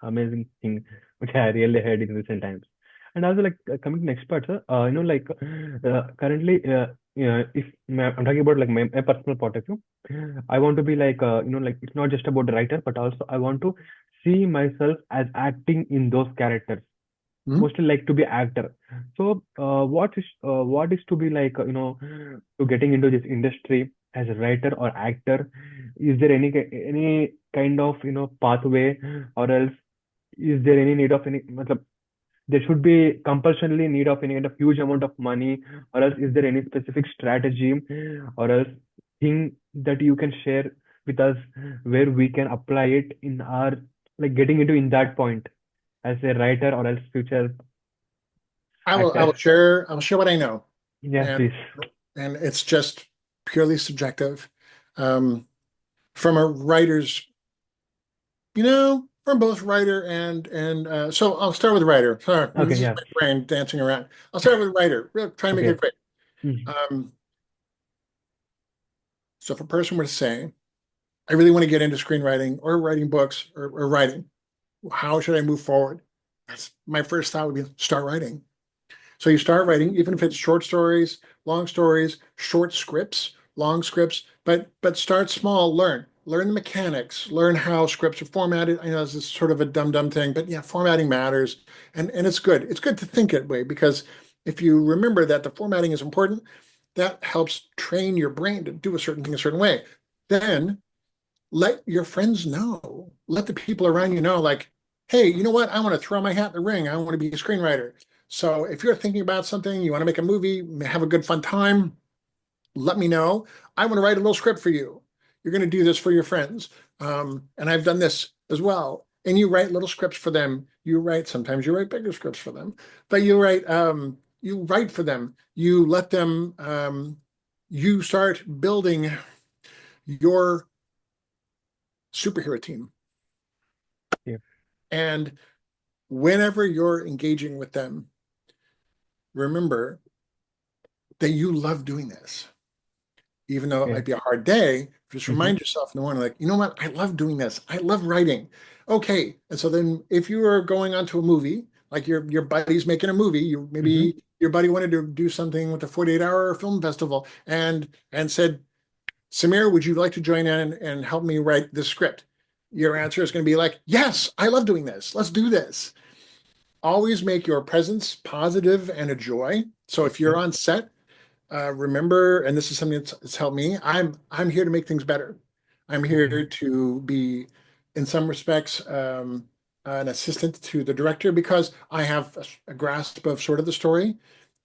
amazing thing which I really heard in recent times. And also like coming to next part, sir, like currently, if I'm talking about like my personal point of view, I want to be like like it's not just about the writer, but also I want to see myself as acting in those characters. Mhm. Mostly like to be actor. So what is to be like to getting into this industry as a writer or actor? Is there any kind of pathway, or else is there any need of any matlab, there should be compulsorily need of any kind of huge amount of money, or else is there any specific strategy, or else thing that you can share with us where we can apply it in our like getting into in that point as a writer or else future actor? I will share what I know. Yeah, And please. and it's just purely subjective. Um, from a writer's, from both writer and so I'll start with writer. Sorry, Okay, this is yeah. my brain dancing around. I'll start with writer. Try to make it Okay. quick. Mm-hmm. Um, so if a person were to say, I really want to get into screenwriting or writing books or writing, how should I move forward? That's my first thought would be start writing. So you start writing, even if it's short stories, short scripts, long scripts, but start small, learn the mechanics, learn how scripts are formatted. I know this is sort of a dumb thing, but yeah, formatting matters. And it's good. It's good to think that way because if you remember that the formatting is important, that helps train your brain to do a certain thing a certain way. Then let your friends know. Let the people around you know, like, hey, you know what? I want to throw my hat in the ring. I want to be a screenwriter. So if you're thinking about something, you want to make a movie, have a good fun time, let me know. I want to write a little script for you. You're going to do this for your friends. And I've done this as well. And you write little scripts for them. Sometimes you write bigger scripts for them, but you write for them. You let them, you start building your superhero team. Yeah. And whenever you're engaging with them, remember that you love doing this. Even though it Okay. might be a hard day, just Mm-hmm. remind yourself in the morning, like, you know what? I love doing this. I love writing. Okay. And so then if you are going on to a movie, like your buddy's making a movie, you Mm-hmm. maybe your buddy wanted to do something with the 48-hour film festival and said, Samir, would you like to join in and help me write this script? Your answer is going to be like, yes, I love doing this. Let's do this. Always make your presence positive and a joy. So if you're Okay. on set, remember, and this is something that's helped me. I'm here to make things better. I'm Okay. here to be, in some respects, an assistant to the director because I have a grasp of sort of the story.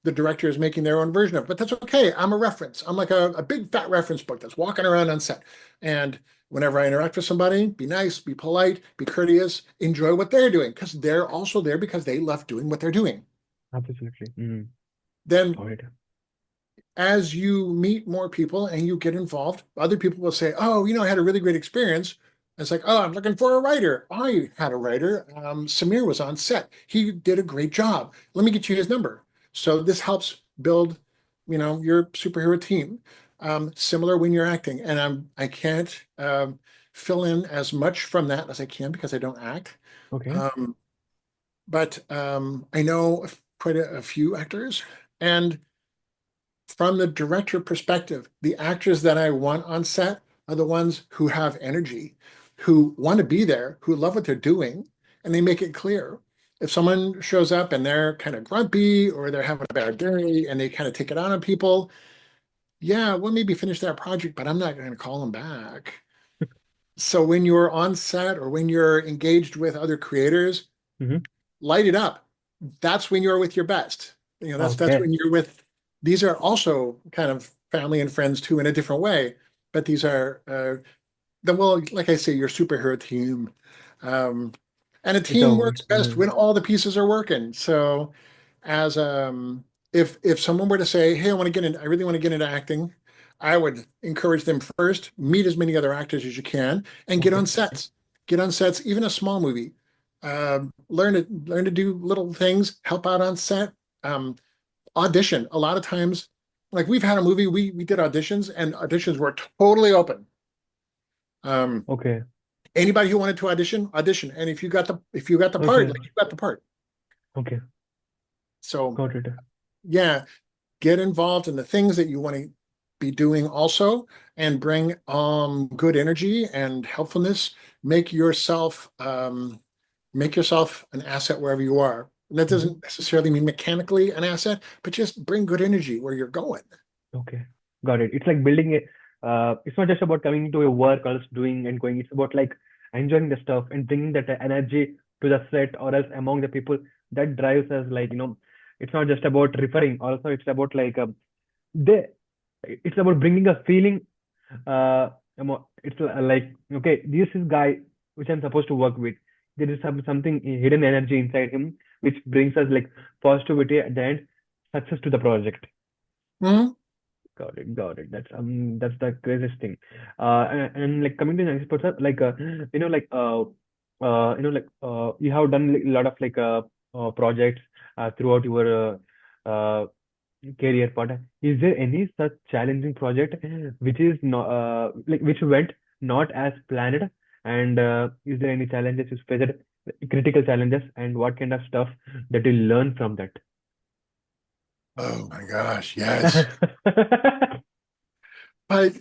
The director is making their own version of it, but that's okay. I'm a reference. I'm like a big fat reference book that's walking around on set. And whenever I interact with somebody, be nice, be polite, be courteous, enjoy what they're doing because they're also there because they love doing what they're doing. Absolutely. Mm. Then Got it. as you meet more people and you get involved, other people will say, "Oh, I had a really great experience." It's like, "Oh, I'm looking for a writer. I had a writer. Samir was on set. He did a great job. Let me get you his number." So this helps build, your superhero team. Similar when you're acting, and I can't fill in as much from that as I can because I don't act. Okay. Um, but I know quite a few actors, and from the director perspective, the actors that I want on set are the ones who have energy, who want to be there, who love what they're doing, and they make it clear. If someone shows up and they're kind of grumpy or they're having a bad day and they kind of take it out on people, yeah, we'll maybe finish that project, but I'm not going to call them back. So when you're on set or when you're engaged with other creators, Mm-hmm. light it up. That's when you're with your best. That's Okay. when you're with. These are also kind of family and friends too in a different way, but these are well, like I say, your superhero team. Um, and a It's a team whole. works best Mm. when all the pieces are working. So as if someone were to say, "Hey, I really want to get into acting," I would encourage them first, meet as many other actors as you can, and get on Okay. sets. Get on sets, even a small movie. Learn to do little things, help out on set, um, audition. A lot of times, like we've had a movie, we did auditions, and auditions were totally open. Um, Okay. Anybody who wanted to audition, and if you got the part, Okay. like you got the part. Okay. So Got it. yeah, get involved in the things that you want to be doing also and bring good energy and helpfulness. Make yourself make yourself an asset wherever you are. And that Mm-hmm. doesn't necessarily mean mechanically an asset, but just bring good energy where you're going. Okay. Got it. It's like building a. It's not just about coming to your work or else doing and going. It's about like enjoying the stuff and bringing that energy to the set or else among the people that drives us. Like it's not just about referring. Also, it's about like they. It's about bringing a feeling. It's like okay, this is guy which I'm supposed to work with. There is something hidden energy inside him which brings us like positivity at the end, success to the project. Mhm. Got it, got it. That's the craziest thing. And like coming to the next person, like you have done like, a lot of like projects throughout your career part. Is there any such challenging project which is not like which went not as planned? And is there any challenges you faced, critical challenges, and what kind of stuff that you learn from that? Oh my gosh, yes. But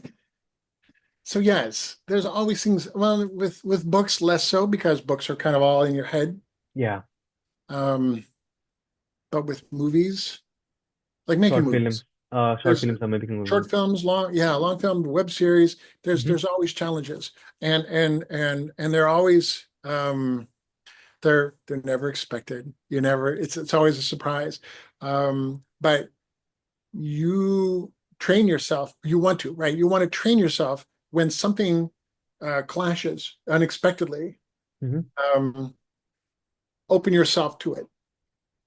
so yes, there's always things. Well, with books, less so because books are kind of all in your head. Yeah, Um, but with movies, like making short films, movies, short there's films are making movies. short films, long film, web series. Mm-hmm. There's always challenges, and they're always they're never expected. You never. It's always a surprise. But you train yourself. You want to, right? You want to train yourself when something clashes unexpectedly. Mm-hmm. Um, Open yourself to it.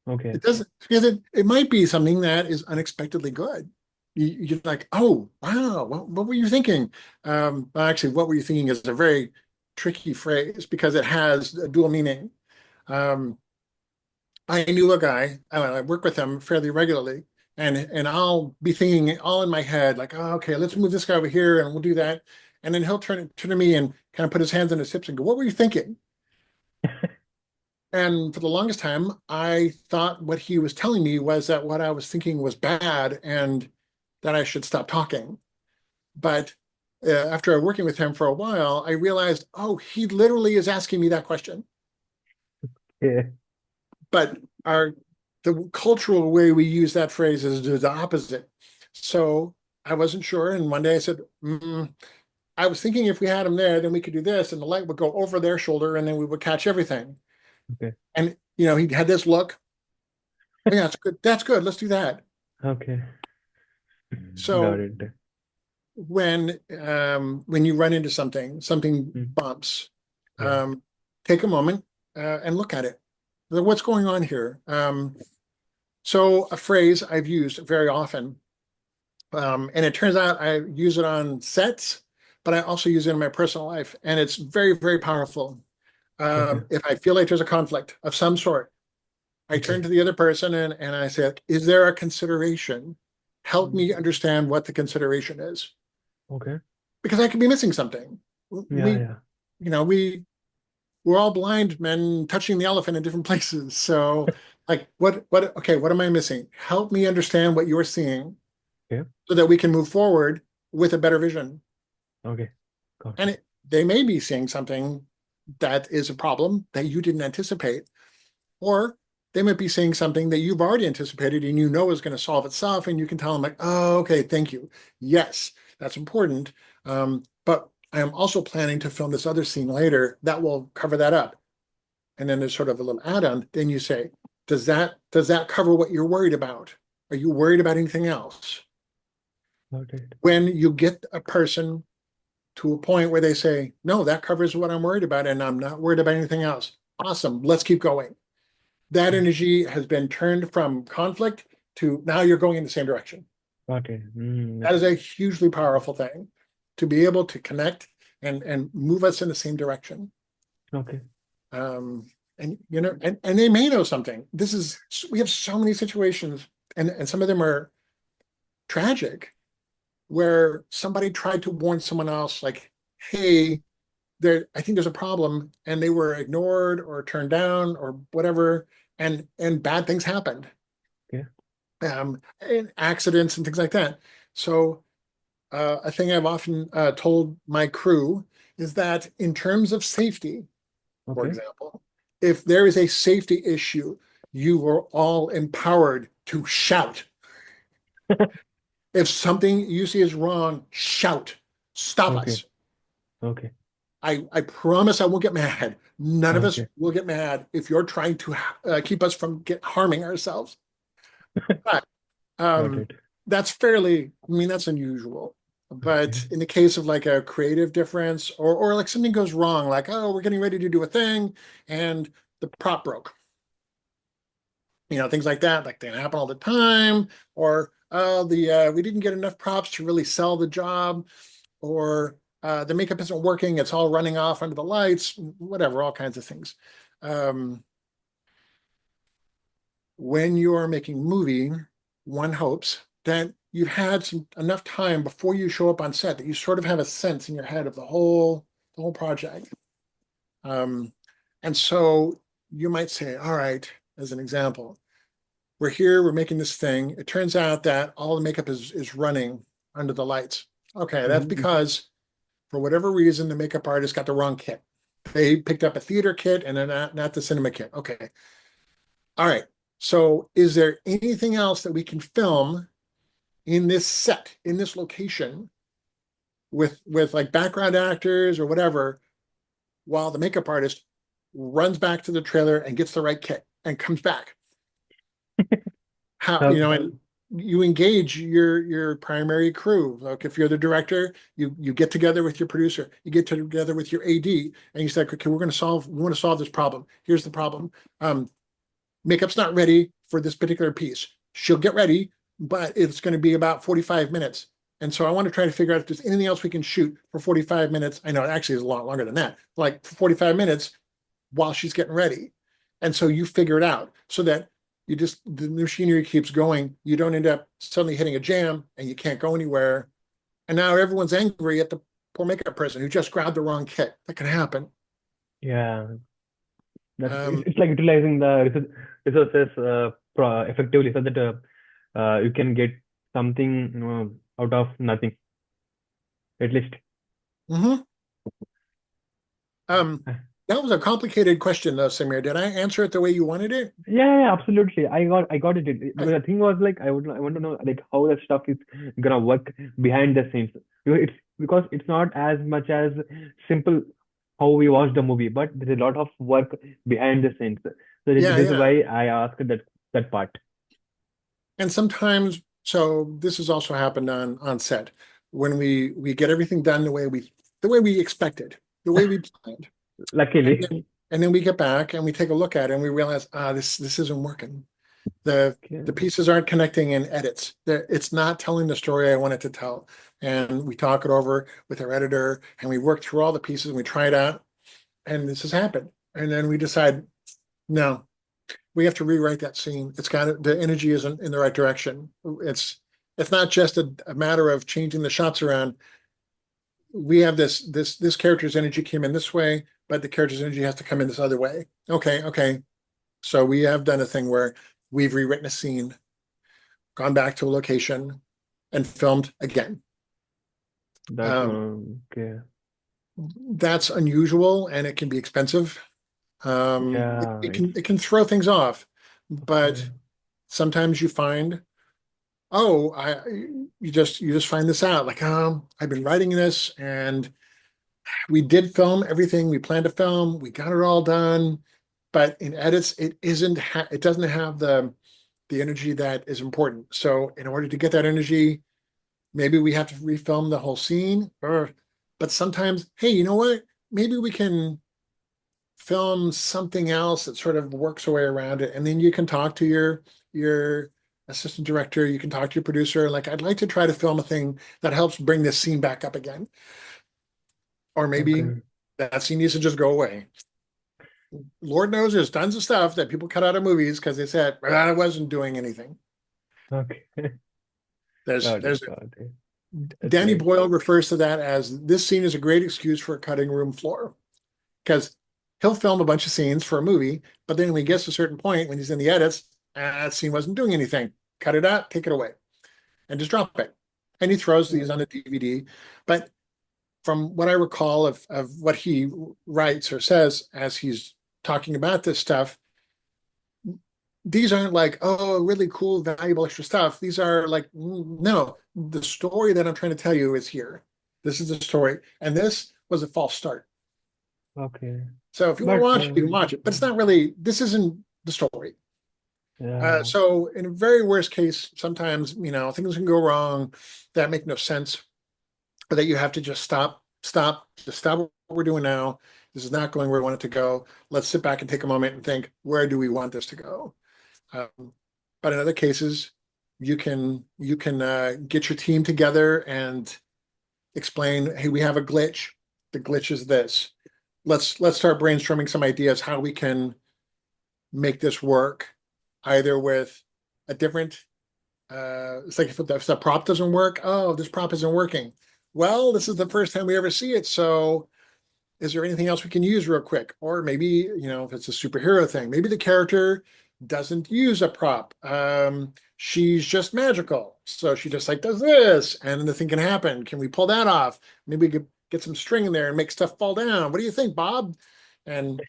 Okay. It doesn't because it might be something that is unexpectedly good. You're like, oh wow, what were you thinking? Well, actually, what were you thinking is a very tricky phrase because it has a dual meaning. Um, I knew a guy, I work with him fairly regularly, and I'll be thinking all in my head, like, oh, okay, let's move this guy over here and we'll do that. And then he'll turn to me and kind of put his hands on his hips and go, what were you thinking? And for the longest time, I thought what he was telling me was that what I was thinking was bad and that I should stop talking. But after working with him for a while, I realized, oh, he literally is asking me that question. Yeah. But the cultural way we use that phrase is the opposite. So I wasn't sure, and one day I said, I was thinking if we had him there, then we could do this, and the light would go over their shoulder, and then we would catch everything. Okay. And he had this look. Oh, yeah, that's good. That's good. Let's do that. Okay. Got So it. when you run into something Mm. bumps, Yeah. um, take a moment and look at it. What's going on here? So a phrase I've used very often, and it turns out I use it on sets, but I also use it in my personal life, and it's very, very powerful. Okay. If I feel like there's a conflict of some sort, I Okay. turn to the other person and I say, is there a consideration? Help me understand what the consideration is, Okay. because I could be missing something. Yeah. We, Yeah. you know, we're all blind men touching the elephant in different places. So, like, okay, what am I missing? Help me understand what you're seeing Okay. so that we can move forward with a better vision. Okay. Got And it. they may be seeing something that is a problem that you didn't anticipate, or they might be seeing something that you've already anticipated and you know is going to solve itself, and you can tell them like, oh, okay, thank you. Yes, that's important. But I am also planning to film this other scene later that will cover that up. And then there's sort of a little add-on. Then you say, does that cover what you're worried about? Are you worried about anything else? Got it. When you get a person to a point where they say, no, that covers what I'm worried about, and I'm not worried about anything else. Awesome, let's keep going. That Mm. energy has been turned from conflict to now you're going in the same direction. Got it. That is a hugely powerful thing to be able to connect and move us in the same direction. Okay. Um, and they may know something. We have so many situations, and some of them are tragic, where somebody tried to warn someone else, like, hey, I think there's a problem, and they were ignored or turned down or whatever, and bad things happened, Okay. and accidents and things like that. So a thing I've often told my crew is that in terms of safety, for Okay. example, if there is a safety issue, you are all empowered to shout. If something you see is wrong, shout. Stop Okay. us. Okay. I promise I won't get mad. None of us Okay. will get mad if you're trying to keep us from harming ourselves. But Got um, it. that's unusual. Okay. But in the case of like a creative difference, or like something goes wrong, like, oh, we're getting ready to do a thing and the prop broke, things like that, like they happen all the time, or the we didn't get enough props to really sell the job, or the makeup isn't working, it's all running off under the lights, whatever, all kinds of things. Um, when you are making a movie, one hopes that you've had enough time before you show up on set that you sort of have a sense in your head of the whole project. Um, and so you might say, all right, as an example, we're here, we're making this thing. It turns out that all the makeup is running under the lights. Okay, that's Mm. because for whatever reason, the makeup artist got the wrong kit. They picked up a theater kit and then not the cinema kit. Okay. All right. So is there anything else that we can film in this set, in this location, with like background actors or whatever, while the makeup artist runs back to the trailer and gets the right kit and comes back? How, Okay. and you engage your primary crew. Like if you're the director, you get together with your producer, you get together with your AD, and you say, okay, we want to solve this problem. Here's the problem. Makeup's not ready for this particular piece. She'll get ready, but it's going to be about 45 minutes. And so I want to try to figure out if there's anything else we can shoot for 45 minutes. I know it actually is a lot longer than that, like for 45 minutes while she's getting ready. And so you figure it out so that the machinery keeps going. You don't end up suddenly hitting a jam and you can't go anywhere. And now everyone's angry at the poor makeup person who just grabbed the wrong kit. That can happen. Yeah, that's Um, it's like utilizing the resources effectively so that you can get something out of nothing at least. mhm. Um, that was a complicated question, though, Samir. Did I answer it the way you wanted it? Yeah, yeah, absolutely. I got it. Because Okay. the thing was like I want to know like how that stuff is gonna work behind the scenes. Because it's not as much as simple how we watch the movie, but there's a lot of work behind the scenes. So Yeah, this is yeah. why I asked that part. And sometimes, so this has also happened on set when we get everything done the way we expected, the way we planned. And Luckily. then we get back and we take a look at it and we realize, this isn't working. The Okay. pieces aren't connecting in edits. It's not telling the story I wanted to tell. And we talk it over with our editor and we work through all the pieces and we try it out. And this has happened. And then we decide, no, we have to rewrite that scene. The energy isn't in the right direction. It's not just a matter of changing the shots around. We have this character's energy came in this way, but the character's energy has to come in this other way. Okay, okay. So we have done a thing where we've rewritten a scene, gone back to a location, and filmed again. That's Um, okay. that's unusual and it can be expensive. Yeah, It can throw things off, but okay. sometimes you find, oh, you just find this out. Like, I've been writing this and we did film everything we planned to film. We got it all done, but in edits, it doesn't have the energy that is important. So in order to get that energy, maybe we have to refilm the whole scene. But sometimes, hey, you know what? Maybe we can film something else that sort of works a way around it, and then you can talk to your assistant director. You can talk to your producer. Like, I'd like to try to film a thing that helps bring this scene back up again, or maybe Okay. that scene needs to just go away. Lord knows there's tons of stuff that people cut out of movies because they said, I wasn't doing anything. Okay. Got There's it. Got it. That's Danny great. Boyle refers to that as this scene is a great excuse for a cutting room floor because he'll film a bunch of scenes for a movie, but then when he gets to a certain point when he's in the edits, that scene wasn't doing anything. Cut it out, take it away, and just drop it. And he throws these on a DVD. But from what I recall of what he writes or says as he's talking about this stuff, these aren't like, oh, really cool, valuable extra stuff. These are like, no, the story that I'm trying to tell you is here. This is the story. And this was a false start. Okay. So if you want to But watch it, you can watch it. But it's not really, this isn't the story. yeah. So in a very worst case, sometimes, things can go wrong that make no sense, or that you have to just just stop what we're doing now. This is not going where we want it to go. Let's sit back and take a moment and think, where do we want this to go? Um, but in other cases, you can get your team together and explain, hey, we have a glitch. The glitch is this. Let's start brainstorming some ideas how we can make this work, either with a different. It's like if the prop doesn't work. Oh, this prop isn't working. Well, this is the first time we ever see it, so is there anything else we can use real quick? Or maybe, if it's a superhero thing, maybe the character doesn't use a prop. She's just magical. So she just like does this and the thing can happen. Can we pull that off? Maybe we could get some string in there and make stuff fall down. What do you think, Bob? And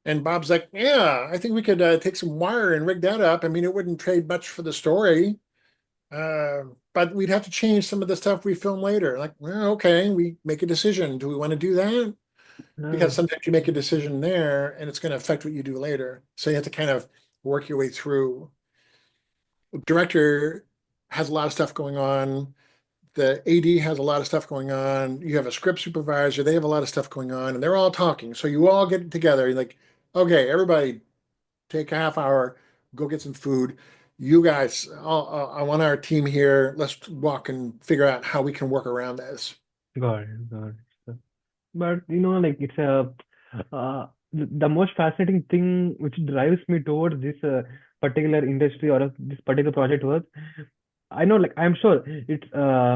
and Bob's like, yeah, I think we could take some wire and rig that up. I mean, it wouldn't trade much for the story. But we'd have to change some of the stuff we film later. Like, well, okay, we make a decision. Do we want to do that? Because No. sometimes you make a decision there and it's going to affect what you do later. So you have to kind of work your way through. Director has a lot of stuff going on. The AD has a lot of stuff going on. You have a script supervisor, they have a lot of stuff going on, and they're all talking. So you all get together. You're like, okay, everybody take a half hour, go get some food. You guys, I want our team here. Let's walk and figure out how we can work around this. Got it. Got it. So, but like it's a the most fascinating thing which drives me towards this particular industry or this particular project was I know, like I'm sure it's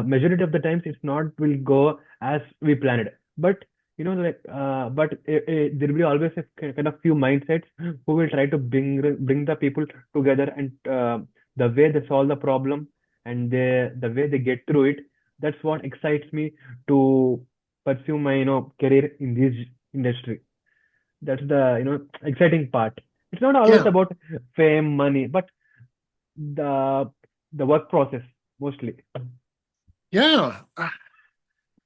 majority of the times it's not will go as we planned. But there will be always a kind of few mindsets who will try to bring the people together, and the way they solve the problem and the way they get through it. That's what excites me to pursue my career in this industry. That's the exciting part. It's not always Yeah, about fame, money, but the the work process mostly. yeah.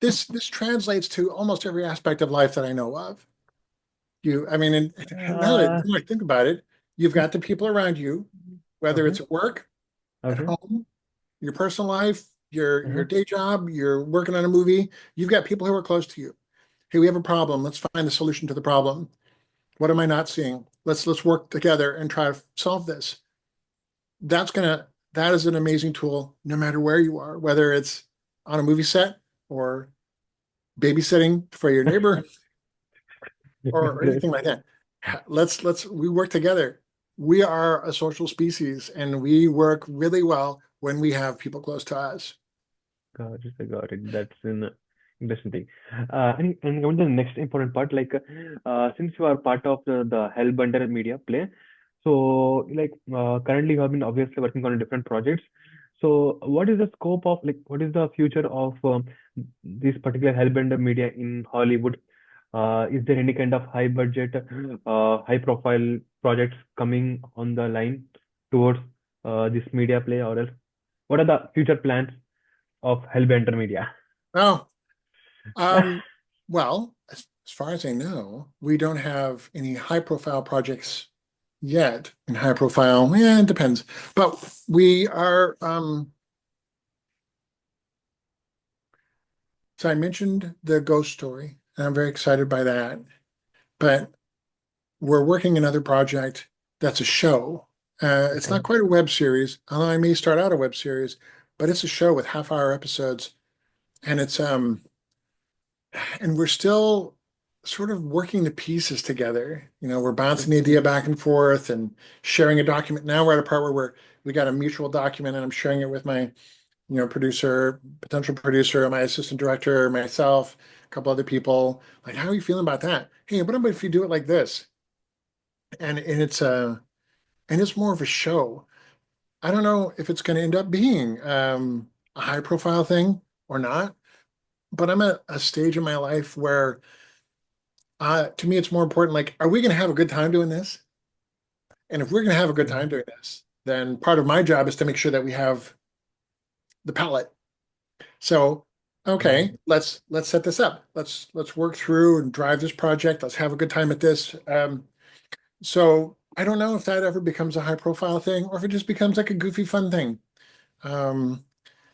This translates to almost every aspect of life that I know of. I mean, and now that Uh, the more I think about it, you've got the people around you, whether okay, it's at work, at okay, home, your personal life, your uh-huh, day job, you're working on a movie. You've got people who are close to you. Hey, we have a problem. Let's find the solution to the problem. What am I not seeing? Let's work together and try to solve this. That is an amazing tool no matter where you are, whether it's on a movie set or babysitting for your neighbor or great. anything like that. We work together. We are a social species and we work really well when we have people close to us. Got it, I got it. That's an interesting thing. And going to the next important part, like since you are part of the Hellbender media play, so like currently you have been obviously working on different projects. So what is the scope of like what is the future of this particular Hellbender media in Hollywood? Is there any kind of high budget, high profile projects coming on the line towards this media play, or else what are the future plans of Hellbender Media? Oh, um, well, as far as I know, we don't have any high profile projects yet. In high profile, yeah, it depends. But we are, so I mentioned the ghost story, and I'm very excited by that. But we're working another project that's a show. It's not Okay, quite a web series, although I may start out a web series, but it's a show with half-hour episodes, and and we're still sort of working the pieces together. We're bouncing the idea back and forth and sharing a document. Now we're at a part where we got a mutual document, and I'm sharing it with my, producer, potential producer, my assistant director, myself, a couple other people. Like, how are you feeling about that? Hey, what about if you do it like this? And it's more of a show. I don't know if it's going to end up being a high profile thing or not, but I'm at a stage in my life where to me it's more important, like, are we going to have a good time doing this? And if we're going to have a good okay, time doing this, then part of my job is to make sure that we have the palette. So, got okay, it. let's set this up. Let's work through and drive this project. Let's have a good time at this. So I don't know if that ever becomes a high profile thing or if it just becomes like a goofy fun thing. Um,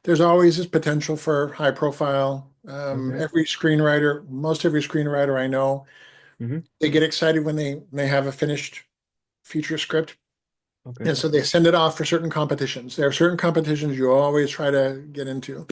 there's always this potential for high profile. Okay. Most every screenwriter I know, Mm-hmm. they get excited when they have a finished feature script. Okay. And so they send it off for certain competitions. There are certain competitions you always try to get into.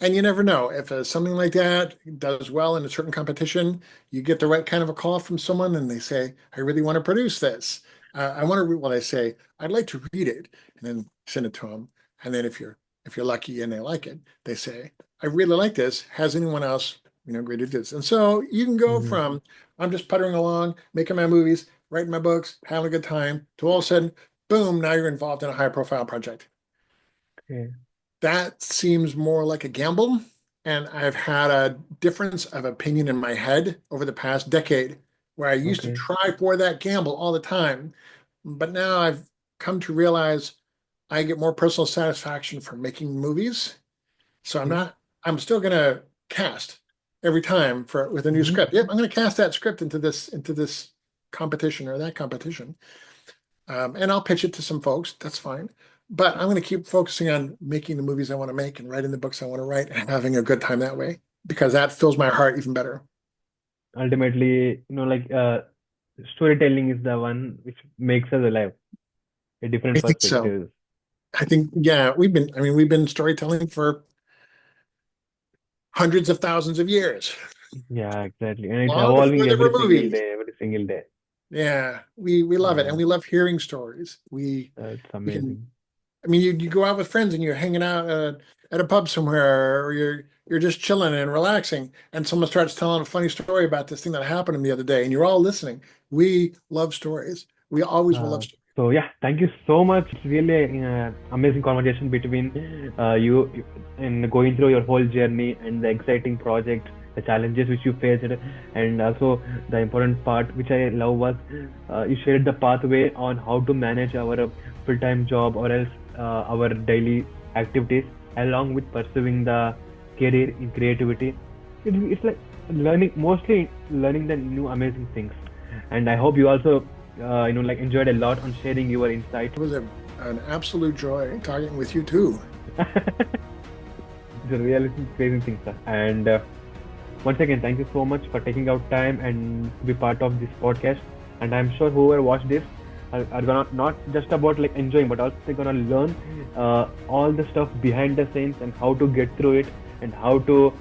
And you never know if something like that does well in a certain competition, you get the right kind of a call from someone and they say, I really want to produce this. I want to read what I say. I'd like to read it and then send it to them. And then if you're lucky and they like it, they say, I really like this. Has anyone else, graded this? And so you can go Mm-hmm. from I'm just puttering along, making my movies, writing my books, having a good time, to all of a sudden boom, now you're involved in a high profile project. Okay. That seems more like a gamble. And I've had a difference of opinion in my head over the past decade where I used to Okay. try for that gamble all the time. But now I've come to realize I get more personal satisfaction from making movies. So Mm-hmm. I'm still going to cast every time with a new Mm-hmm. script. Yep, I'm going to cast that script into this competition or that competition. And I'll pitch it to some folks. That's fine. But I'm going to keep focusing on making the movies I want to make and writing the books I want to write and having a good time that way because that fills my heart even better. Ultimately, storytelling is the one which makes us alive. A I different think so. perspectives. I think, yeah, we've been storytelling for hundreds of thousands of years, Yeah, exactly. And it's long evolving before there were every single movies. day, every single day. Yeah, we love it, and Yeah, we love hearing stories. it's We can. amazing. I mean, you go out with friends and you're hanging out at a pub somewhere, or you're just chilling and relaxing, and someone starts telling a funny story about this thing that happened to me the other day, and you're all listening. We love stories. We always will love stories. So yeah, thank you so much. It's really amazing conversation between you in going through your whole journey and the exciting project, the challenges which you faced, and also the important part which I love was you shared the pathway on how to manage our full-time job or else our daily activities along with pursuing the career in creativity. It's like mostly learning the new amazing things. And I hope you also like enjoyed a lot on sharing your insights. It was an absolute joy talking with you too. It's a really crazy thing, sir. And once again, thank you so much for taking out time and to be part of this podcast. And I'm sure whoever watched this are gonna not just about like enjoying, but also they're gonna learn all the stuff behind the scenes and how to get through it and how to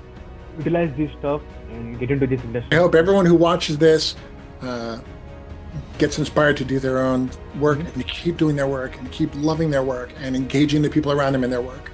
utilize this stuff and get into this I industry. hope everyone who watches this uh, gets inspired to do their own work Mhm. and to keep doing their work and keep loving their work and engaging the people around them in their work.